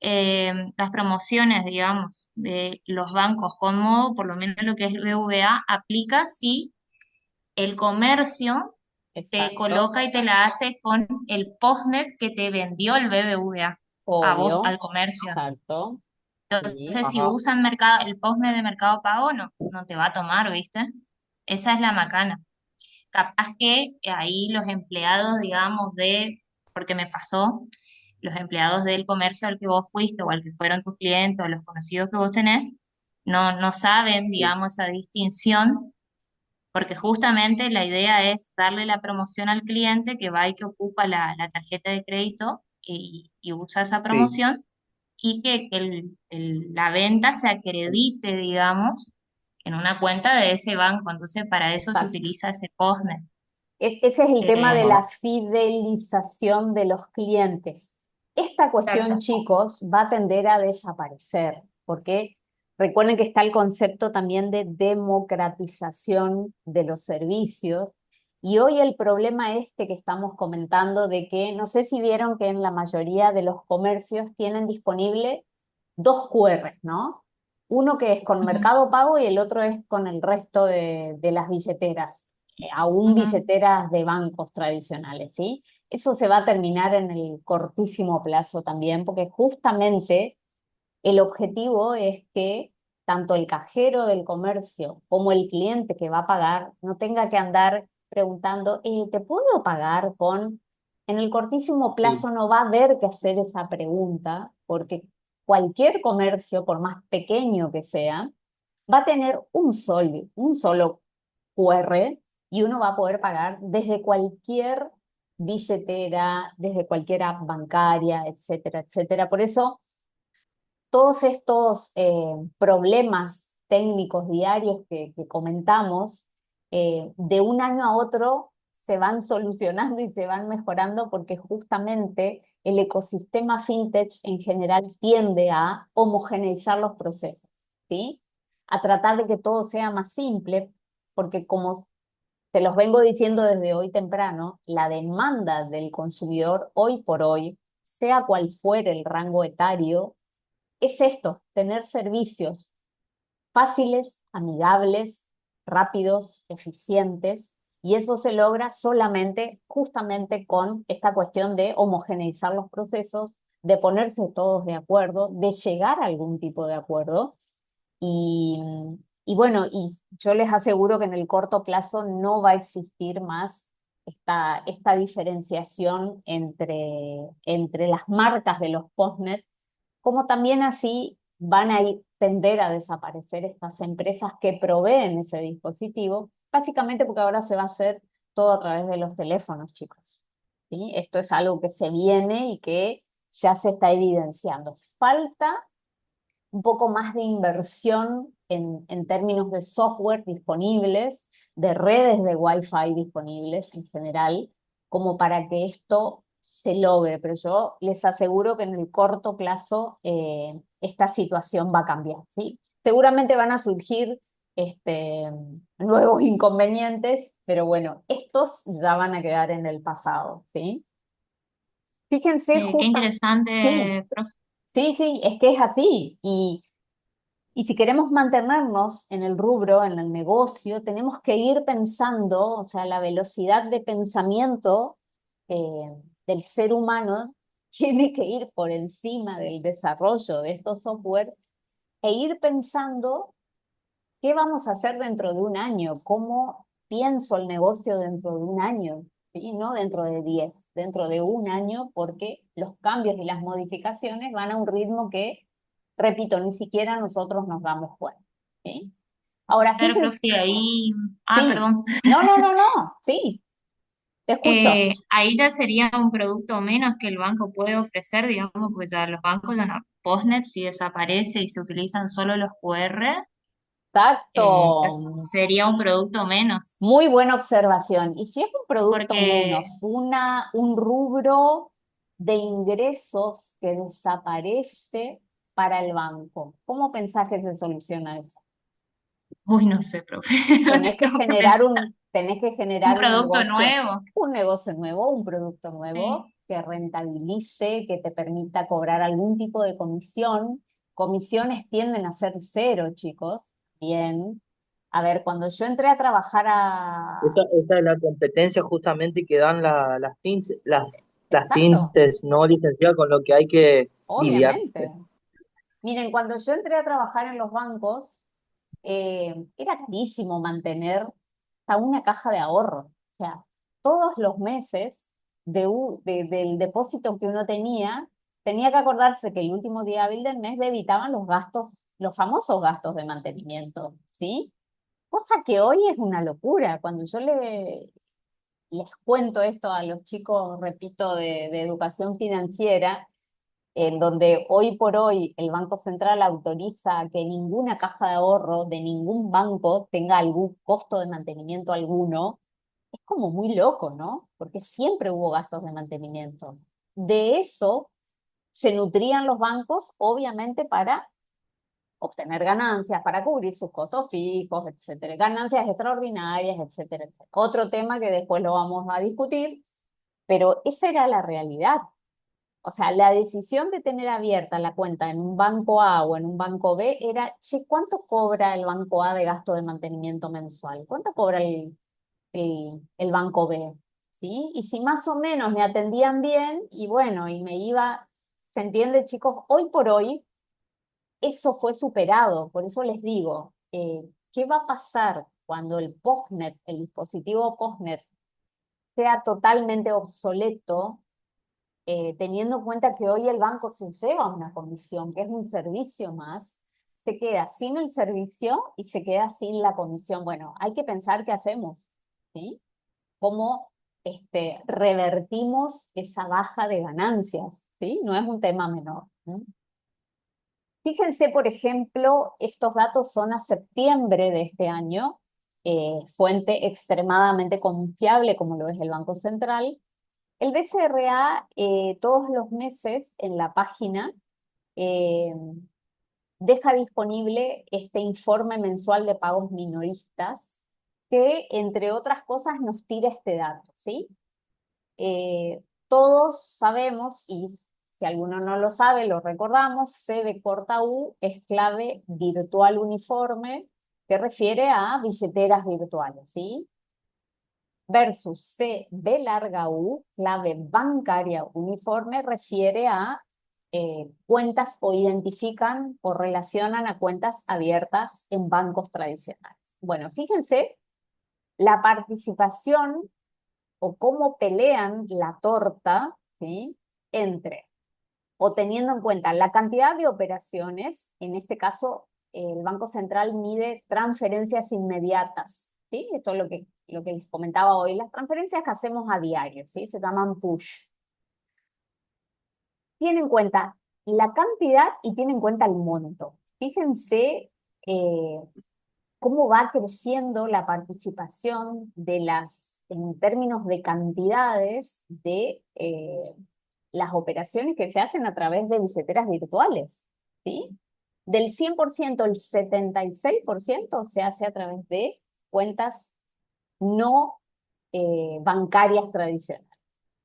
[SPEAKER 3] las promociones, digamos, de los bancos con Modo, por lo menos lo que es el BBVA, aplica si el comercio te
[SPEAKER 1] Exacto,
[SPEAKER 3] coloca y te la hace con el postnet que te vendió el BBVA a vos,
[SPEAKER 1] obvio,
[SPEAKER 3] al comercio.
[SPEAKER 1] exacto. Sí,
[SPEAKER 3] Entonces, si
[SPEAKER 7] Ajá,
[SPEAKER 3] usan mercado, el postnet de Mercado Pago, no te va a tomar, ¿viste? Esa es la macana. Capaz que ahí los empleados, digamos, porque me pasó, los empleados del comercio al que vos fuiste o al que fueron tus clientes o los conocidos que vos tenés, no saben,
[SPEAKER 7] sí,
[SPEAKER 3] digamos, esa distinción, porque justamente la idea es darle la promoción al cliente que va y que ocupa la tarjeta de crédito y usa esa
[SPEAKER 7] sí,
[SPEAKER 3] promoción y que la venta se acredite, digamos, en una cuenta de ese banco. Entonces, para eso se
[SPEAKER 1] exacto.
[SPEAKER 3] utiliza ese postnet.
[SPEAKER 1] Ese es el tema de
[SPEAKER 7] ajá,
[SPEAKER 1] la fidelización de los clientes. Esta cuestión,
[SPEAKER 3] Exacto.
[SPEAKER 1] chicos, va a tender a desaparecer, porque recuerden que está el concepto también de democratización de los servicios. Y hoy el problema este que estamos comentando de que, no sé si vieron que en la mayoría de los comercios tienen disponible dos QR, ¿no? Uno que es con
[SPEAKER 3] Ujú,
[SPEAKER 1] Mercado Pago y el otro es con el resto de las billeteras, aún
[SPEAKER 3] ujú.
[SPEAKER 1] billeteras de bancos tradicionales, ¿sí? Eso se va a terminar en el cortísimo plazo también, porque justamente el objetivo es que tanto el cajero del comercio como el cliente que va a pagar no tenga que andar preguntando, ¿te puedo pagar con...? En el cortísimo
[SPEAKER 7] sí,
[SPEAKER 1] plazo no va a haber que hacer esa pregunta, porque cualquier comercio, por más pequeño que sea, va a tener un solo QR y uno va a poder pagar desde cualquier billetera, desde cualquier app bancaria, etcétera, etcétera. Por eso todos estos problemas técnicos diarios que comentamos, de un año a otro se van solucionando y se van mejorando porque justamente el ecosistema fintech en general tiende a homogeneizar los procesos, ¿sí? A tratar de que todo sea más simple, porque como te los vengo diciendo desde hoy temprano, la demanda del consumidor hoy por hoy, sea cual fuere el rango etario, es esto, tener servicios fáciles, amigables, rápidos, eficientes, y eso se logra solamente justamente con esta cuestión de homogeneizar los procesos, de ponerse todos de acuerdo, de llegar a algún tipo de acuerdo. Y, y bueno, y yo les aseguro que en el corto plazo no va a existir más esta diferenciación entre las marcas de los postnet, como también así van a tender a desaparecer estas empresas que proveen ese dispositivo, básicamente porque ahora se va a hacer todo a través de los teléfonos, chicos. ¿Sí? Esto es algo que se viene y que ya se está evidenciando. Falta un poco más de inversión en términos de software disponibles, de redes de Wi-Fi disponibles en general, como para que esto se logre, pero yo les aseguro que en el corto plazo esta situación va a cambiar, ¿sí? Seguramente van a surgir nuevos inconvenientes, pero bueno, estos ya van a quedar en el pasado, ¿sí? Fíjense
[SPEAKER 3] Qué
[SPEAKER 1] justo, sí,
[SPEAKER 3] interesante, profe.
[SPEAKER 1] sí, es que es así, y si queremos mantenernos en el rubro, en el negocio, tenemos que ir pensando, o sea, la velocidad de pensamiento eh, del ser humano tiene que ir por encima del desarrollo de estos software e ir pensando qué vamos a hacer dentro de un año, cómo pienso el negocio dentro de un año, ¿sí? No dentro de 10, dentro de un año, porque los cambios y las modificaciones van a un ritmo que, repito, ni siquiera nosotros nos damos cuenta, ¿sí? Ahora,
[SPEAKER 3] Claro,
[SPEAKER 1] fíjense,
[SPEAKER 3] profe, ahí,
[SPEAKER 1] sí,
[SPEAKER 3] perdón.
[SPEAKER 1] no, sí, te escucho.
[SPEAKER 3] Ahí ya sería un producto menos que el banco puede ofrecer, digamos, porque ya los bancos ya no, Postnet, si desaparece y se utilizan solo los QR, ya
[SPEAKER 1] Exacto,
[SPEAKER 3] sería un producto menos.
[SPEAKER 1] muy buena observación. Y si es un producto
[SPEAKER 3] Porque,
[SPEAKER 1] menos, un rubro de ingresos que desaparece para el banco, ¿cómo pensás que se soluciona eso?
[SPEAKER 3] uy, no sé, profe, lo tengo que pensar.
[SPEAKER 1] Tenés que
[SPEAKER 3] Un
[SPEAKER 1] generar
[SPEAKER 3] producto nuevo.
[SPEAKER 1] un negocio nuevo, un producto nuevo
[SPEAKER 3] Sí.
[SPEAKER 1] que rentabilice, que te permita cobrar algún tipo de comisión. Comisiones tienden a ser cero, chicos. Bien. A ver, cuando yo entré a trabajar
[SPEAKER 7] Esa es la competencia justamente que dan las
[SPEAKER 1] Exacto,
[SPEAKER 7] fintechs no licenciadas con lo que hay que lidiar.
[SPEAKER 1] obviamente. Miren, cuando yo entré a trabajar en los bancos, era carísimo mantener hasta una caja de ahorro. O sea, todos los meses del depósito que uno tenía que acordarse que el último día hábil del mes debitaban los gastos, los famosos gastos de mantenimiento, ¿sí? Cosa que hoy es una locura. Cuando yo les cuento esto a los chicos, repito, de educación financiera, en donde hoy por hoy el Banco Central autoriza que ninguna caja de ahorro de ningún banco tenga algún costo de mantenimiento alguno, es como muy loco, ¿no? Porque siempre hubo gastos de mantenimiento. De eso se nutrían los bancos, obviamente, para obtener ganancias, para cubrir sus costos fijos, etcétera, ganancias extraordinarias, etcétera, etcétera. Otro tema que después lo vamos a discutir, pero esa era la realidad. O sea, la decisión de tener abierta la cuenta en un banco A o en un banco B era, che, ¿cuánto cobra el banco A de gasto de mantenimiento mensual? ¿Cuánto cobra el banco B? ¿Sí? Y si más o menos me atendían bien y bueno, y me iba, ¿se entiende, chicos? Hoy por hoy eso fue superado, por eso les digo, ¿qué va a pasar cuando el postnet, el dispositivo postnet, sea totalmente obsoleto? Teniendo en cuenta que hoy el banco se lleva una comisión, que es un servicio más, se queda sin el servicio y se queda sin la comisión. Bueno, hay que pensar qué hacemos, ¿sí? ¿Cómo revertimos esa baja de ganancias? ¿Sí? No es un tema menor, ¿no? Fíjense, por ejemplo, estos datos son a septiembre de este año. fuente extremadamente confiable como lo es el Banco Central, el BCRA todos los meses en la página eh, deja disponible este informe mensual de pagos minoristas que, entre otras cosas, nos tira este dato, ¿sí? Todos sabemos, y si alguno no lo sabe, lo recordamos, C de corta U es clave virtual uniforme, que refiere a billeteras virtuales, ¿sí? Versus C de larga U, clave bancaria uniforme, refiere a cuentas o identifican o relacionan a cuentas abiertas en bancos tradicionales. Bueno, fíjense la participación o cómo pelean la torta, ¿sí? Entre, o teniendo en cuenta la cantidad de operaciones, en este caso el Banco Central mide transferencias inmediatas, ¿sí? Esto es lo que les comentaba hoy, las transferencias que hacemos a diario, ¿sí? Se llaman push. Tiene en cuenta la cantidad y tiene en cuenta el monto. Fíjense cómo va creciendo la participación de en términos de cantidades de las operaciones que se hacen a través de billeteras virtuales, ¿sí? Del 100%, el 76% se hace a través de cuentas no bancarias tradicionales,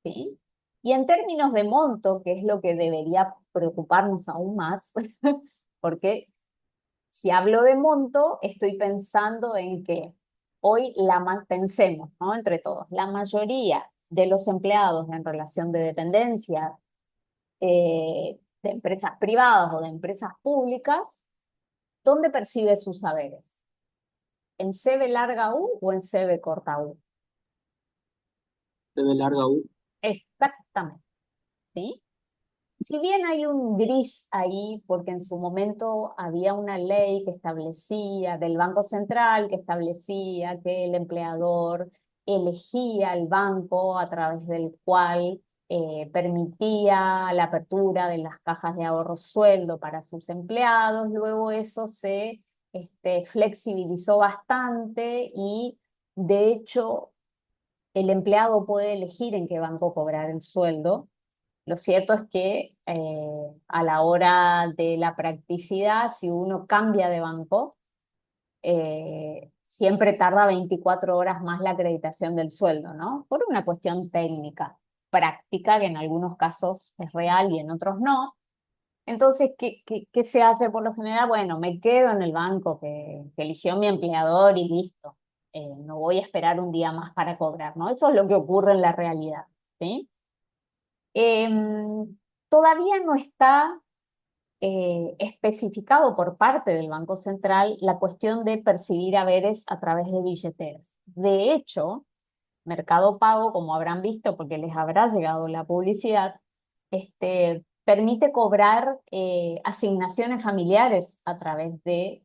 [SPEAKER 1] ¿sí? Y en términos de monto, que es lo que debería preocuparnos aún más, porque si hablo de monto, estoy pensando en que hoy pensemos, ¿no? Entre todos, la mayoría de los empleados en relación de dependencia de empresas privadas o de empresas públicas, ¿dónde percibe sus saberes? ¿En CB larga U o en CB corta U?
[SPEAKER 7] TV larga U.
[SPEAKER 1] Exactamente, ¿sí? Si bien hay un gris ahí, porque en su momento había una ley que establecía, del Banco Central, que establecía que el empleador elegía el banco a través del cual permitía la apertura de las cajas de ahorro sueldo para sus empleados, luego eso se flexibilizó bastante y de hecho el empleado puede elegir en qué banco cobrar el sueldo. Lo cierto es que a la hora de la practicidad, si uno cambia de banco, siempre tarda 24 horas más la acreditación del sueldo, ¿no? Por una cuestión técnica, práctica, que en algunos casos es real y en otros no. Entonces, ¿qué se hace por lo general? Bueno, me quedo en el banco que eligió mi empleador y listo. No voy a esperar un día más para cobrar, ¿no? Eso es lo que ocurre en la realidad, ¿sí? Todavía no está especificado por parte del Banco Central la cuestión de percibir haberes a través de billeteras. De hecho, Mercado Pago, como habrán visto porque les habrá llegado la publicidad, permite cobrar asignaciones familiares a través de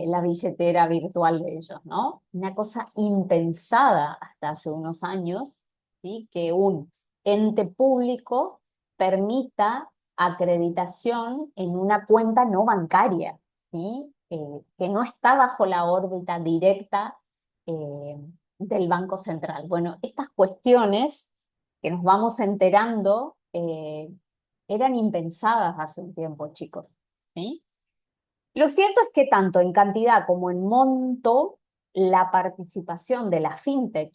[SPEAKER 1] la billetera virtual de ellos, ¿no? Una cosa impensada hasta hace unos años, ¿sí? Que un ente público permita acreditación en una cuenta no bancaria, ¿sí? Que no está bajo la órbita directa del Banco Central. Bueno, estas cuestiones que nos vamos enterando eran impensadas hace un tiempo, chicos, ¿sí? Lo cierto es que tanto en cantidad como en monto, la participación de la fintech,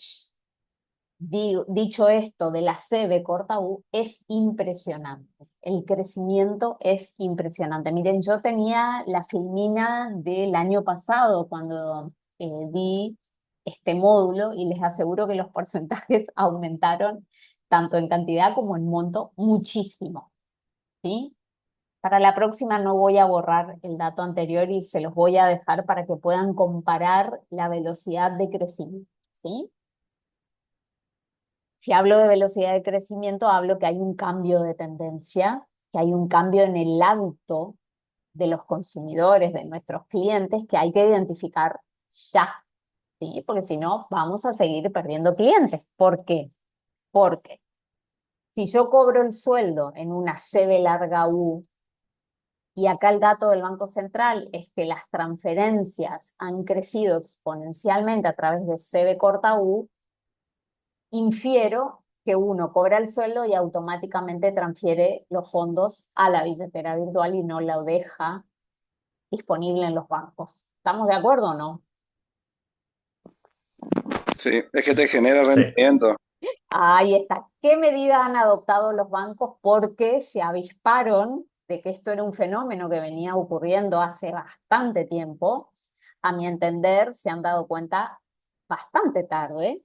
[SPEAKER 1] dicho esto, de la C de corta U, es impresionante. El crecimiento es impresionante. Miren, yo tenía la filmina del año pasado cuando di este módulo y les aseguro que los porcentajes aumentaron tanto en cantidad como en monto muchísimo, ¿sí? Para la próxima no voy a borrar el dato anterior y se los voy a dejar para que puedan comparar la velocidad de crecimiento, ¿sí? Si hablo de velocidad de crecimiento, hablo que hay un cambio de tendencia, que hay un cambio en el hábito de los consumidores, de nuestros clientes, que hay que identificar ya, ¿sí? Porque si no, vamos a seguir perdiendo clientes. ¿Por qué? Porque si yo cobro el sueldo en una CB larga U y acá el dato del Banco Central es que las transferencias han crecido exponencialmente a través de C de corta U, infiero que uno cobra el sueldo y automáticamente transfiere los fondos a la billetera virtual y no la deja disponible en los bancos. ¿Estamos de acuerdo o no?
[SPEAKER 8] Sí, es que te genera
[SPEAKER 4] Sí.
[SPEAKER 8] rendimiento.
[SPEAKER 1] Ahí está. ¿Qué medidas han adoptado los bancos? Porque se avisparon de que esto era un fenómeno que venía ocurriendo hace bastante tiempo. A mi entender, se han dado cuenta bastante tarde.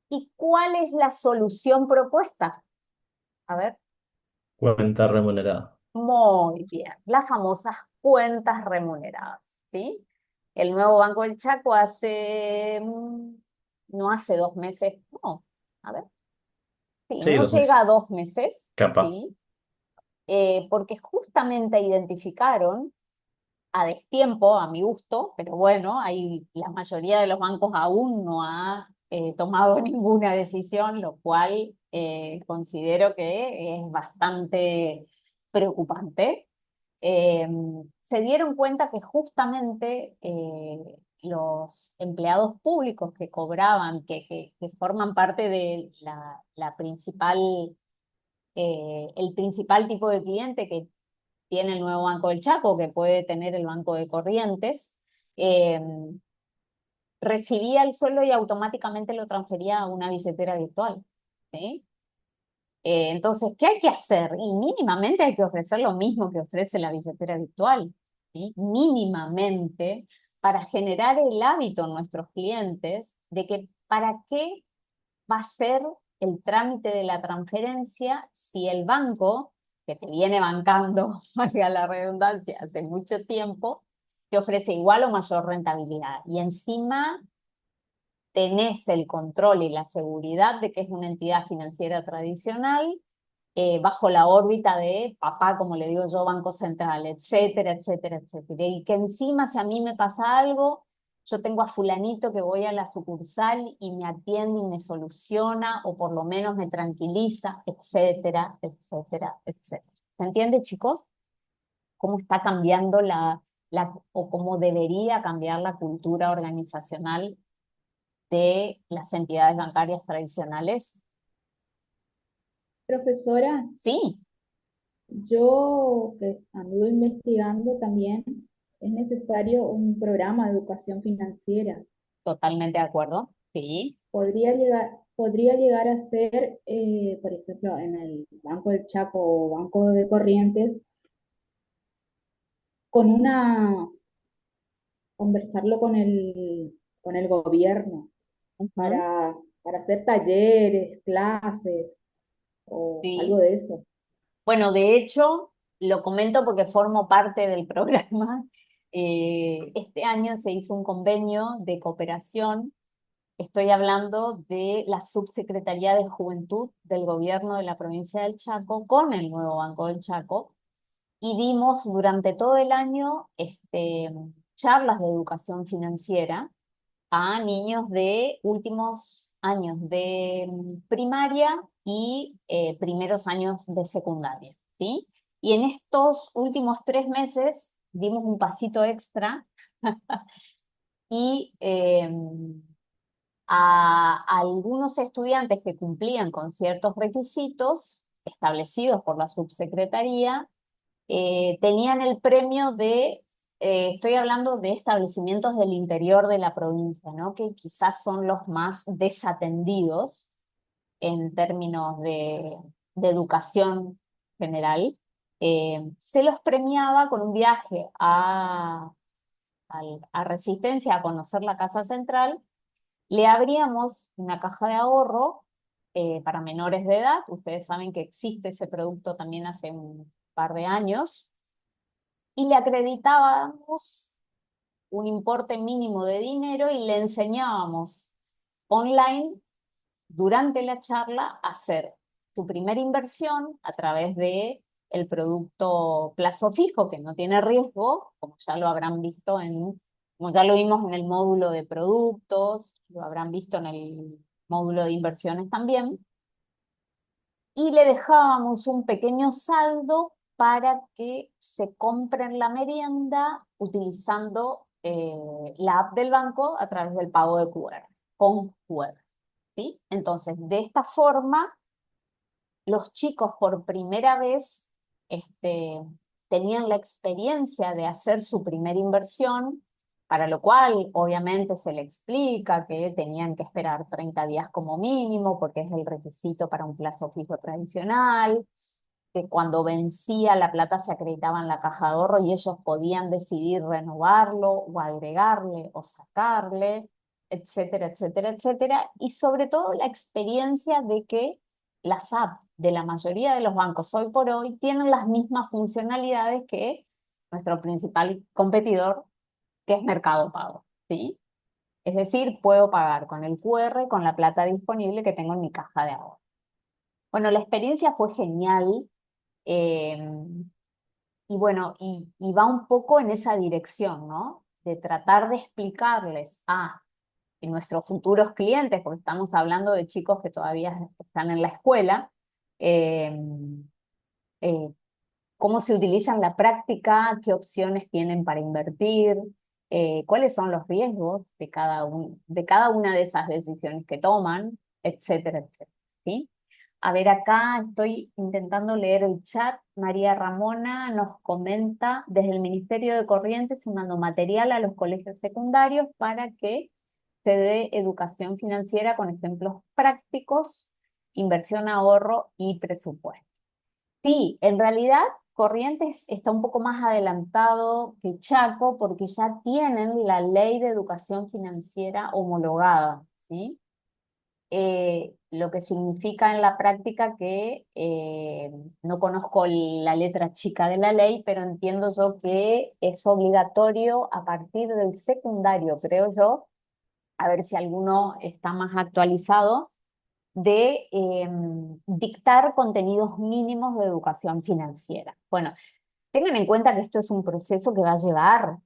[SPEAKER 1] ¿Y cuál es la solución propuesta? A ver.
[SPEAKER 4] Cuenta remunerada.
[SPEAKER 1] Muy bien, las famosas cuentas remuneradas, ¿sí? El nuevo Banco del Chaco no hace 2 meses, no, a ver, sí,
[SPEAKER 4] Sí,
[SPEAKER 1] no
[SPEAKER 4] 2 meses.
[SPEAKER 1] llega a 2 meses,
[SPEAKER 4] Capaz.
[SPEAKER 1] ¿sí? Porque justamente identificaron a destiempo, a mi gusto, pero bueno, la mayoría de los bancos aún no ha tomado ninguna decisión, lo cual considero que es bastante preocupante. eh, Se dieron cuenta que justamente los empleados públicos que cobraban, que forman parte de la principal, el principal tipo de cliente que tiene el nuevo Banco del Chaco, que puede tener el Banco de Corrientes, eh, recibía el sueldo y automáticamente lo transfería a una billetera virtual, ¿sí? Entonces, ¿qué hay que hacer? Y mínimamente hay que ofrecer lo mismo que ofrece la billetera virtual, ¿sí? Mínimamente, para generar el hábito en nuestros clientes de que para qué va a ser el trámite de la transferencia si el banco, que te viene bancando, valga la redundancia, hace mucho tiempo, te ofrece igual o mayor rentabilidad. Y encima tenés el control y la seguridad de que es una entidad financiera tradicional, bajo la órbita de papá, como le digo yo, Banco Central, etcétera, etcétera, etcétera. Y que encima, si a mí me pasa algo, yo tengo a fulanito que voy a la sucursal y me atiende y me soluciona, o por lo menos me tranquiliza, etcétera, etcétera, etcétera. ¿Se entiende, chicos? ¿Cómo está cambiando o cómo debería cambiar la cultura organizacional de las entidades bancarias tradicionales?
[SPEAKER 9] Profesora,
[SPEAKER 1] Sí,
[SPEAKER 9] yo que ando investigando también, es necesario un programa de educación financiera.
[SPEAKER 1] totalmente de acuerdo. Sí.
[SPEAKER 9] Podría llegar a ser, por ejemplo, en el Banco del Chaco o Banco de Corrientes, con conversarlo con el gobierno
[SPEAKER 1] Ujú.
[SPEAKER 9] para hacer talleres, clases o algo
[SPEAKER 1] Sí.
[SPEAKER 9] de eso.
[SPEAKER 1] Bueno, de hecho, lo comento porque formo parte del programa. Este año se hizo un convenio de cooperación. Estoy hablando de la Subsecretaría de Juventud del Gobierno de la provincia del Chaco con el nuevo Banco del Chaco y dimos durante todo el año charlas de educación financiera a niños de últimos años de primaria y primeros años de secundaria, ¿sí? Y en estos últimos 3 meses dimos un pasito extra y a algunos estudiantes que cumplían con ciertos requisitos establecidos por la subsecretaría, tenían el premio estoy hablando de establecimientos del interior de la provincia, ¿no? Que quizás son los más desatendidos en términos de educación general. Se los premiaba con un viaje a Resistencia a conocer la Casa Central. Le abríamos una caja de ahorro para menores de edad. Ustedes saben que existe ese producto también hace un par de años y le acreditábamos un importe mínimo de dinero y le enseñábamos online durante la charla a hacer su primera inversión a través de el producto plazo fijo que no tiene riesgo, como ya lo habrán visto como ya lo vimos en el módulo de productos, lo habrán visto en el módulo de inversiones también, y le dejábamos un pequeño saldo para que se compren la merienda utilizando la app del banco a través del pago de QR, con QR, ¿sí? Entonces, de esta forma, los chicos por primera vez tenían la experiencia de hacer su primera inversión, para lo cual obviamente se le explica que tenían que esperar 30 días como mínimo, porque es el requisito para un plazo fijo tradicional, que cuando vencía la plata se acreditaba en la caja de ahorro y ellos podían decidir renovarlo o agregarle o sacarle, etcétera, etcétera, etcétera. Y sobre todo la experiencia de que las apps de la mayoría de los bancos hoy por hoy tienen las mismas funcionalidades que nuestro principal competidor, que es Mercado Pago, ¿sí? Es decir, puedo pagar con el QR, con la plata disponible que tengo en mi caja de ahorro. Bueno, la experiencia fue genial. eh, y bueno, y va un poco en esa dirección, ¿no? De tratar de explicarles a nuestros futuros clientes, porque estamos hablando de chicos que todavía están en la escuela, eh, eh, cómo se utiliza en la práctica, qué opciones tienen para invertir, cuáles son los riesgos de cada una de esas decisiones que toman, etcétera, etcétera. ¿Sí? A ver, acá estoy intentando leer el chat. María Ramona nos comenta: desde el Ministerio de Corrientes se mandó material a los colegios secundarios para que se dé educación financiera con ejemplos prácticos, inversión, ahorro y presupuesto. Sí, en realidad Corrientes está un poco más adelantado que Chaco porque ya tienen la ley de educación financiera homologada, ¿sí? Lo que significa en la práctica que no conozco la letra chica de la ley, pero entiendo yo que es obligatorio a partir del secundario, creo yo, a ver si alguno está más actualizado, de dictar contenidos mínimos de educación financiera. Bueno, tengan en cuenta que esto es un proceso que va a llevar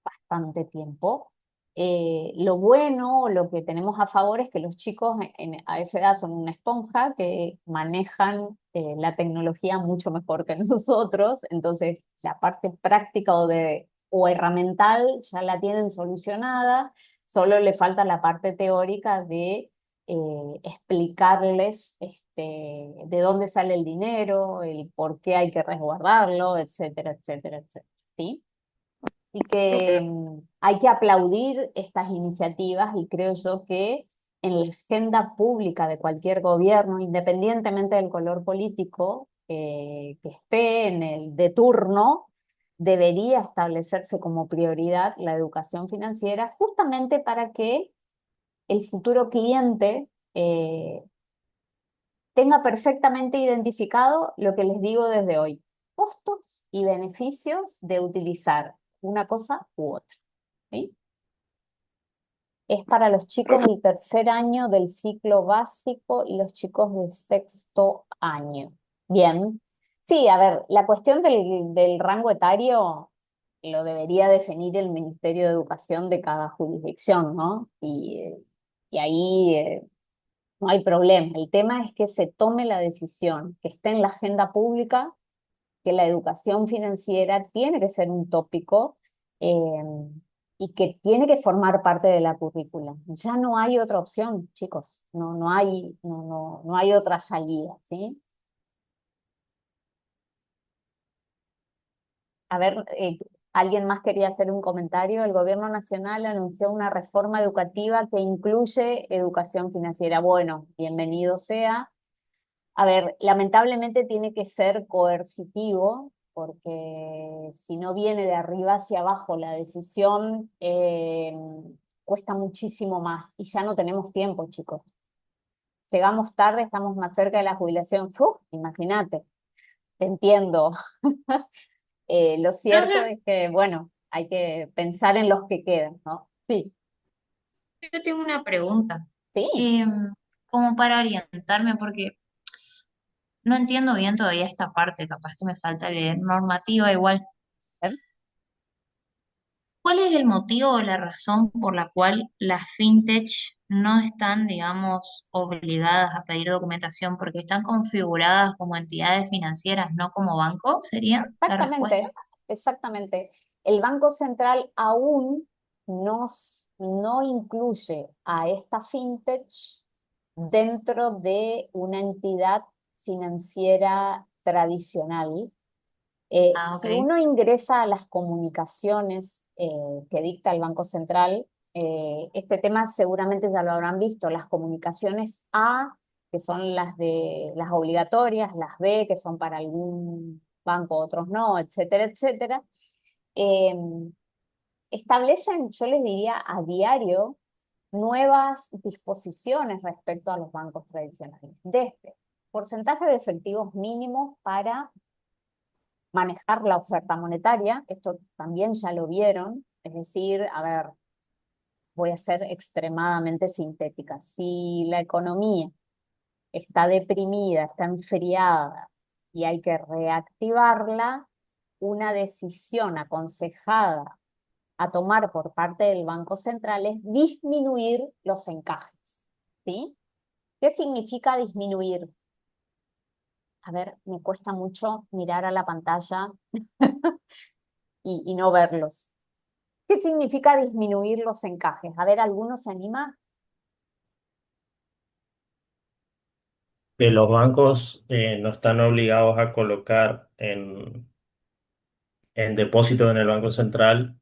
[SPEAKER 1] bastante tiempo. Lo bueno, lo que tenemos a favor es que los chicos a esa edad son una esponja que manejan la tecnología mucho mejor que nosotros, entonces la parte práctica o herramental ya la tienen solucionada, solo le falta la parte teórica de explicarles de dónde sale el dinero, el por qué hay que resguardarlo, etcétera, etcétera, etcétera. ¿Sí? Así que hay que aplaudir estas iniciativas y creo yo que en la agenda pública de cualquier gobierno, independientemente del color político que esté en el de turno, debería establecerse como prioridad la educación financiera justamente para que el futuro cliente tenga perfectamente identificado lo que les digo desde hoy: costos y beneficios de utilizar una cosa u otra. ¿Sí? Es para los chicos del tercer año del ciclo básico y los chicos del sexto año. Bien. Sí, a ver, la cuestión del rango etario lo debería definir el Ministerio de Educación de cada jurisdicción, ¿no? Y ahí no hay problema. El tema es que se tome la decisión, que esté en la agenda pública, que la educación financiera tiene que ser un tópico eh, y que tiene que formar parte de la currícula. Ya no hay otra opción, chicos. No hay otra salida, ¿sí? A ver, ¿alguien más quería hacer un comentario? El Gobierno Nacional anunció una reforma educativa que incluye educación financiera. Bueno, bienvenido sea. A ver, lamentablemente tiene que ser coercitivo, porque si no viene de arriba hacia abajo la decisión, cuesta muchísimo más y ya no tenemos tiempo, chicos. Llegamos tarde, estamos más cerca de la jubilación. ¡Uf! Imagínate, te entiendo. Lo
[SPEAKER 3] No,
[SPEAKER 1] cierto es que, bueno, hay que pensar en los que quedan, ¿no? Sí,
[SPEAKER 3] yo tengo una pregunta,
[SPEAKER 1] sí.
[SPEAKER 3] em, como para orientarme, porque no entiendo bien todavía esta parte, capaz que me falta leer normativa igual. ¿Cuál es el motivo o la razón por la cual las fintech no están, digamos, obligadas a pedir documentación? Porque están configuradas como entidades financieras, no como bancos, ¿sería la respuesta?
[SPEAKER 1] Exactamente, exactamente. El Banco Central aún no incluye a esta fintech dentro de una entidad financiera tradicional.
[SPEAKER 3] Ah, ok.
[SPEAKER 1] Si uno ingresa a las comunicaciones que dicta el Banco Central, este tema seguramente ya lo habrán visto, las comunicaciones A, que son las de las obligatorias, las B, que son para algún banco, otros no, etcétera, etcétera, eh, establecen, yo les diría, a diario nuevas disposiciones respecto a los bancos tradicionales. Desde porcentaje de efectivos mínimos para manejar la oferta monetaria, esto también ya lo vieron, es decir, a ver, voy a ser extremadamente sintética. Si la economía está deprimida, está enfriada y hay que reactivarla, una decisión aconsejada a tomar por parte del Banco Central es disminuir los encajes. ¿Sí? ¿Qué significa disminuir? A ver, me cuesta mucho mirar a la pantalla y no verlos. ¿Qué significa disminuir los encajes? A ver, ¿alguno se anima?
[SPEAKER 4] Que los bancos no están obligados a colocar en depósito en el Banco Central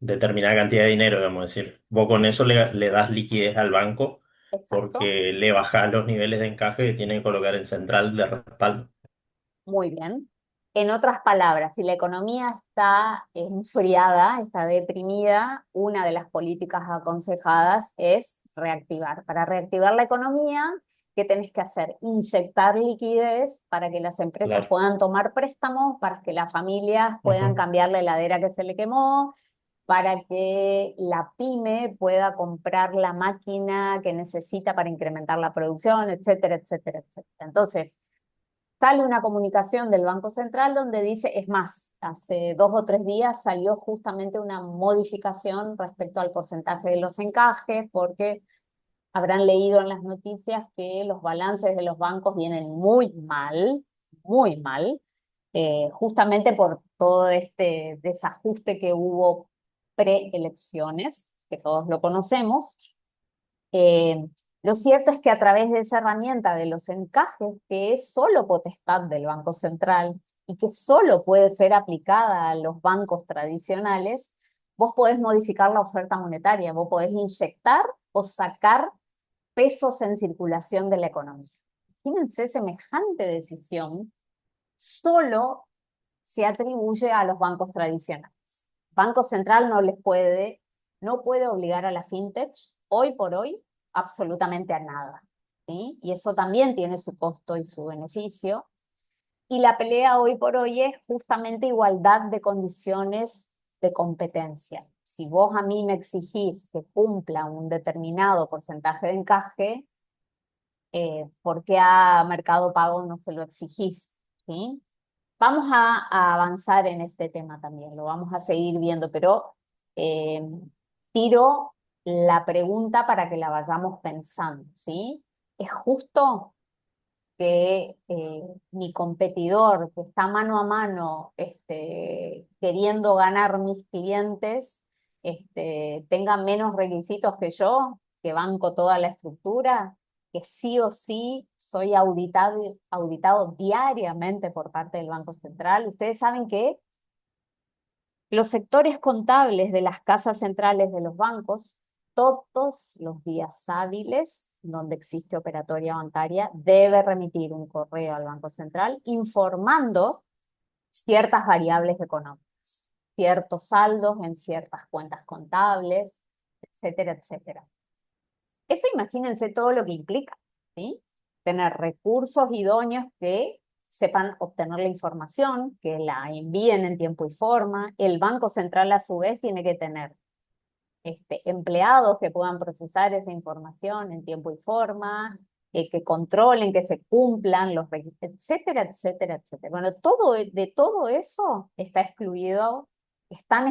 [SPEAKER 4] determinada cantidad de dinero, vamos a decir. Vos con eso le das liquidez al banco
[SPEAKER 1] Exacto,
[SPEAKER 4] porque le bajás los niveles de encaje que tiene que colocar en central de respaldo.
[SPEAKER 1] muy bien. En otras palabras, si la economía está enfriada, está deprimida, una de las políticas aconsejadas es reactivar. Para reactivar la economía, ¿qué tenés que hacer? Inyectar liquidez para que las empresas
[SPEAKER 4] Claro.
[SPEAKER 1] puedan tomar préstamos, para que las familias puedan
[SPEAKER 4] Ujú.
[SPEAKER 1] cambiar la heladera que se le quemó, para que la pyme pueda comprar la máquina que necesita para incrementar la producción, etcétera, etcétera, etcétera. Entonces, sale una comunicación del Banco Central donde dice, es más, hace 2 o 3 días salió justamente una modificación respecto al porcentaje de los encajes, porque habrán leído en las noticias que los balances de los bancos vienen muy mal, justamente por todo este desajuste que hubo preelecciones, que todos lo conocemos. Eh, lo cierto es que a través de esa herramienta de los encajes, que es solo potestad del Banco Central y que solo puede ser aplicada a los bancos tradicionales, vos podés modificar la oferta monetaria, vos podés inyectar o sacar pesos en circulación de la economía. Imagínense, semejante decisión solo se atribuye a los bancos tradicionales. Banco Central no puede obligar a la fintech hoy por hoy absolutamente a nada. ¿Sí? Y eso también tiene su costo y su beneficio. Y la pelea hoy por hoy es justamente igualdad de condiciones de competencia. Si vos a mí me exigís que cumpla un determinado porcentaje de encaje, ¿por qué a Mercado Pago no se lo exigís? ¿Sí? Vamos a avanzar en este tema también, lo vamos a seguir viendo, pero eh, tiro la pregunta para que la vayamos pensando, ¿sí? ¿Es justo que mi competidor que está mano a mano queriendo ganar mis clientes tenga menos requisitos que yo, que banco toda la estructura, que sí o sí soy auditado diariamente por parte del Banco Central? Ustedes saben que los sectores contables de las casas centrales de los bancos, todos los días hábiles donde existe operatoria bancaria, debe remitir un correo al Banco Central informando ciertas variables económicas, ciertos saldos en ciertas cuentas contables, etcétera, etcétera. Eso imagínense todo lo que implica, ¿sí? Tener recursos idóneos que sepan obtener la información, que la envíen en tiempo y forma. El Banco Central a su vez tiene que tener empleados que puedan procesar esa información en tiempo y forma, que controlen, que se cumplan los requisitos, etcétera, etcétera, etcétera. Bueno, de todo eso está excluido, están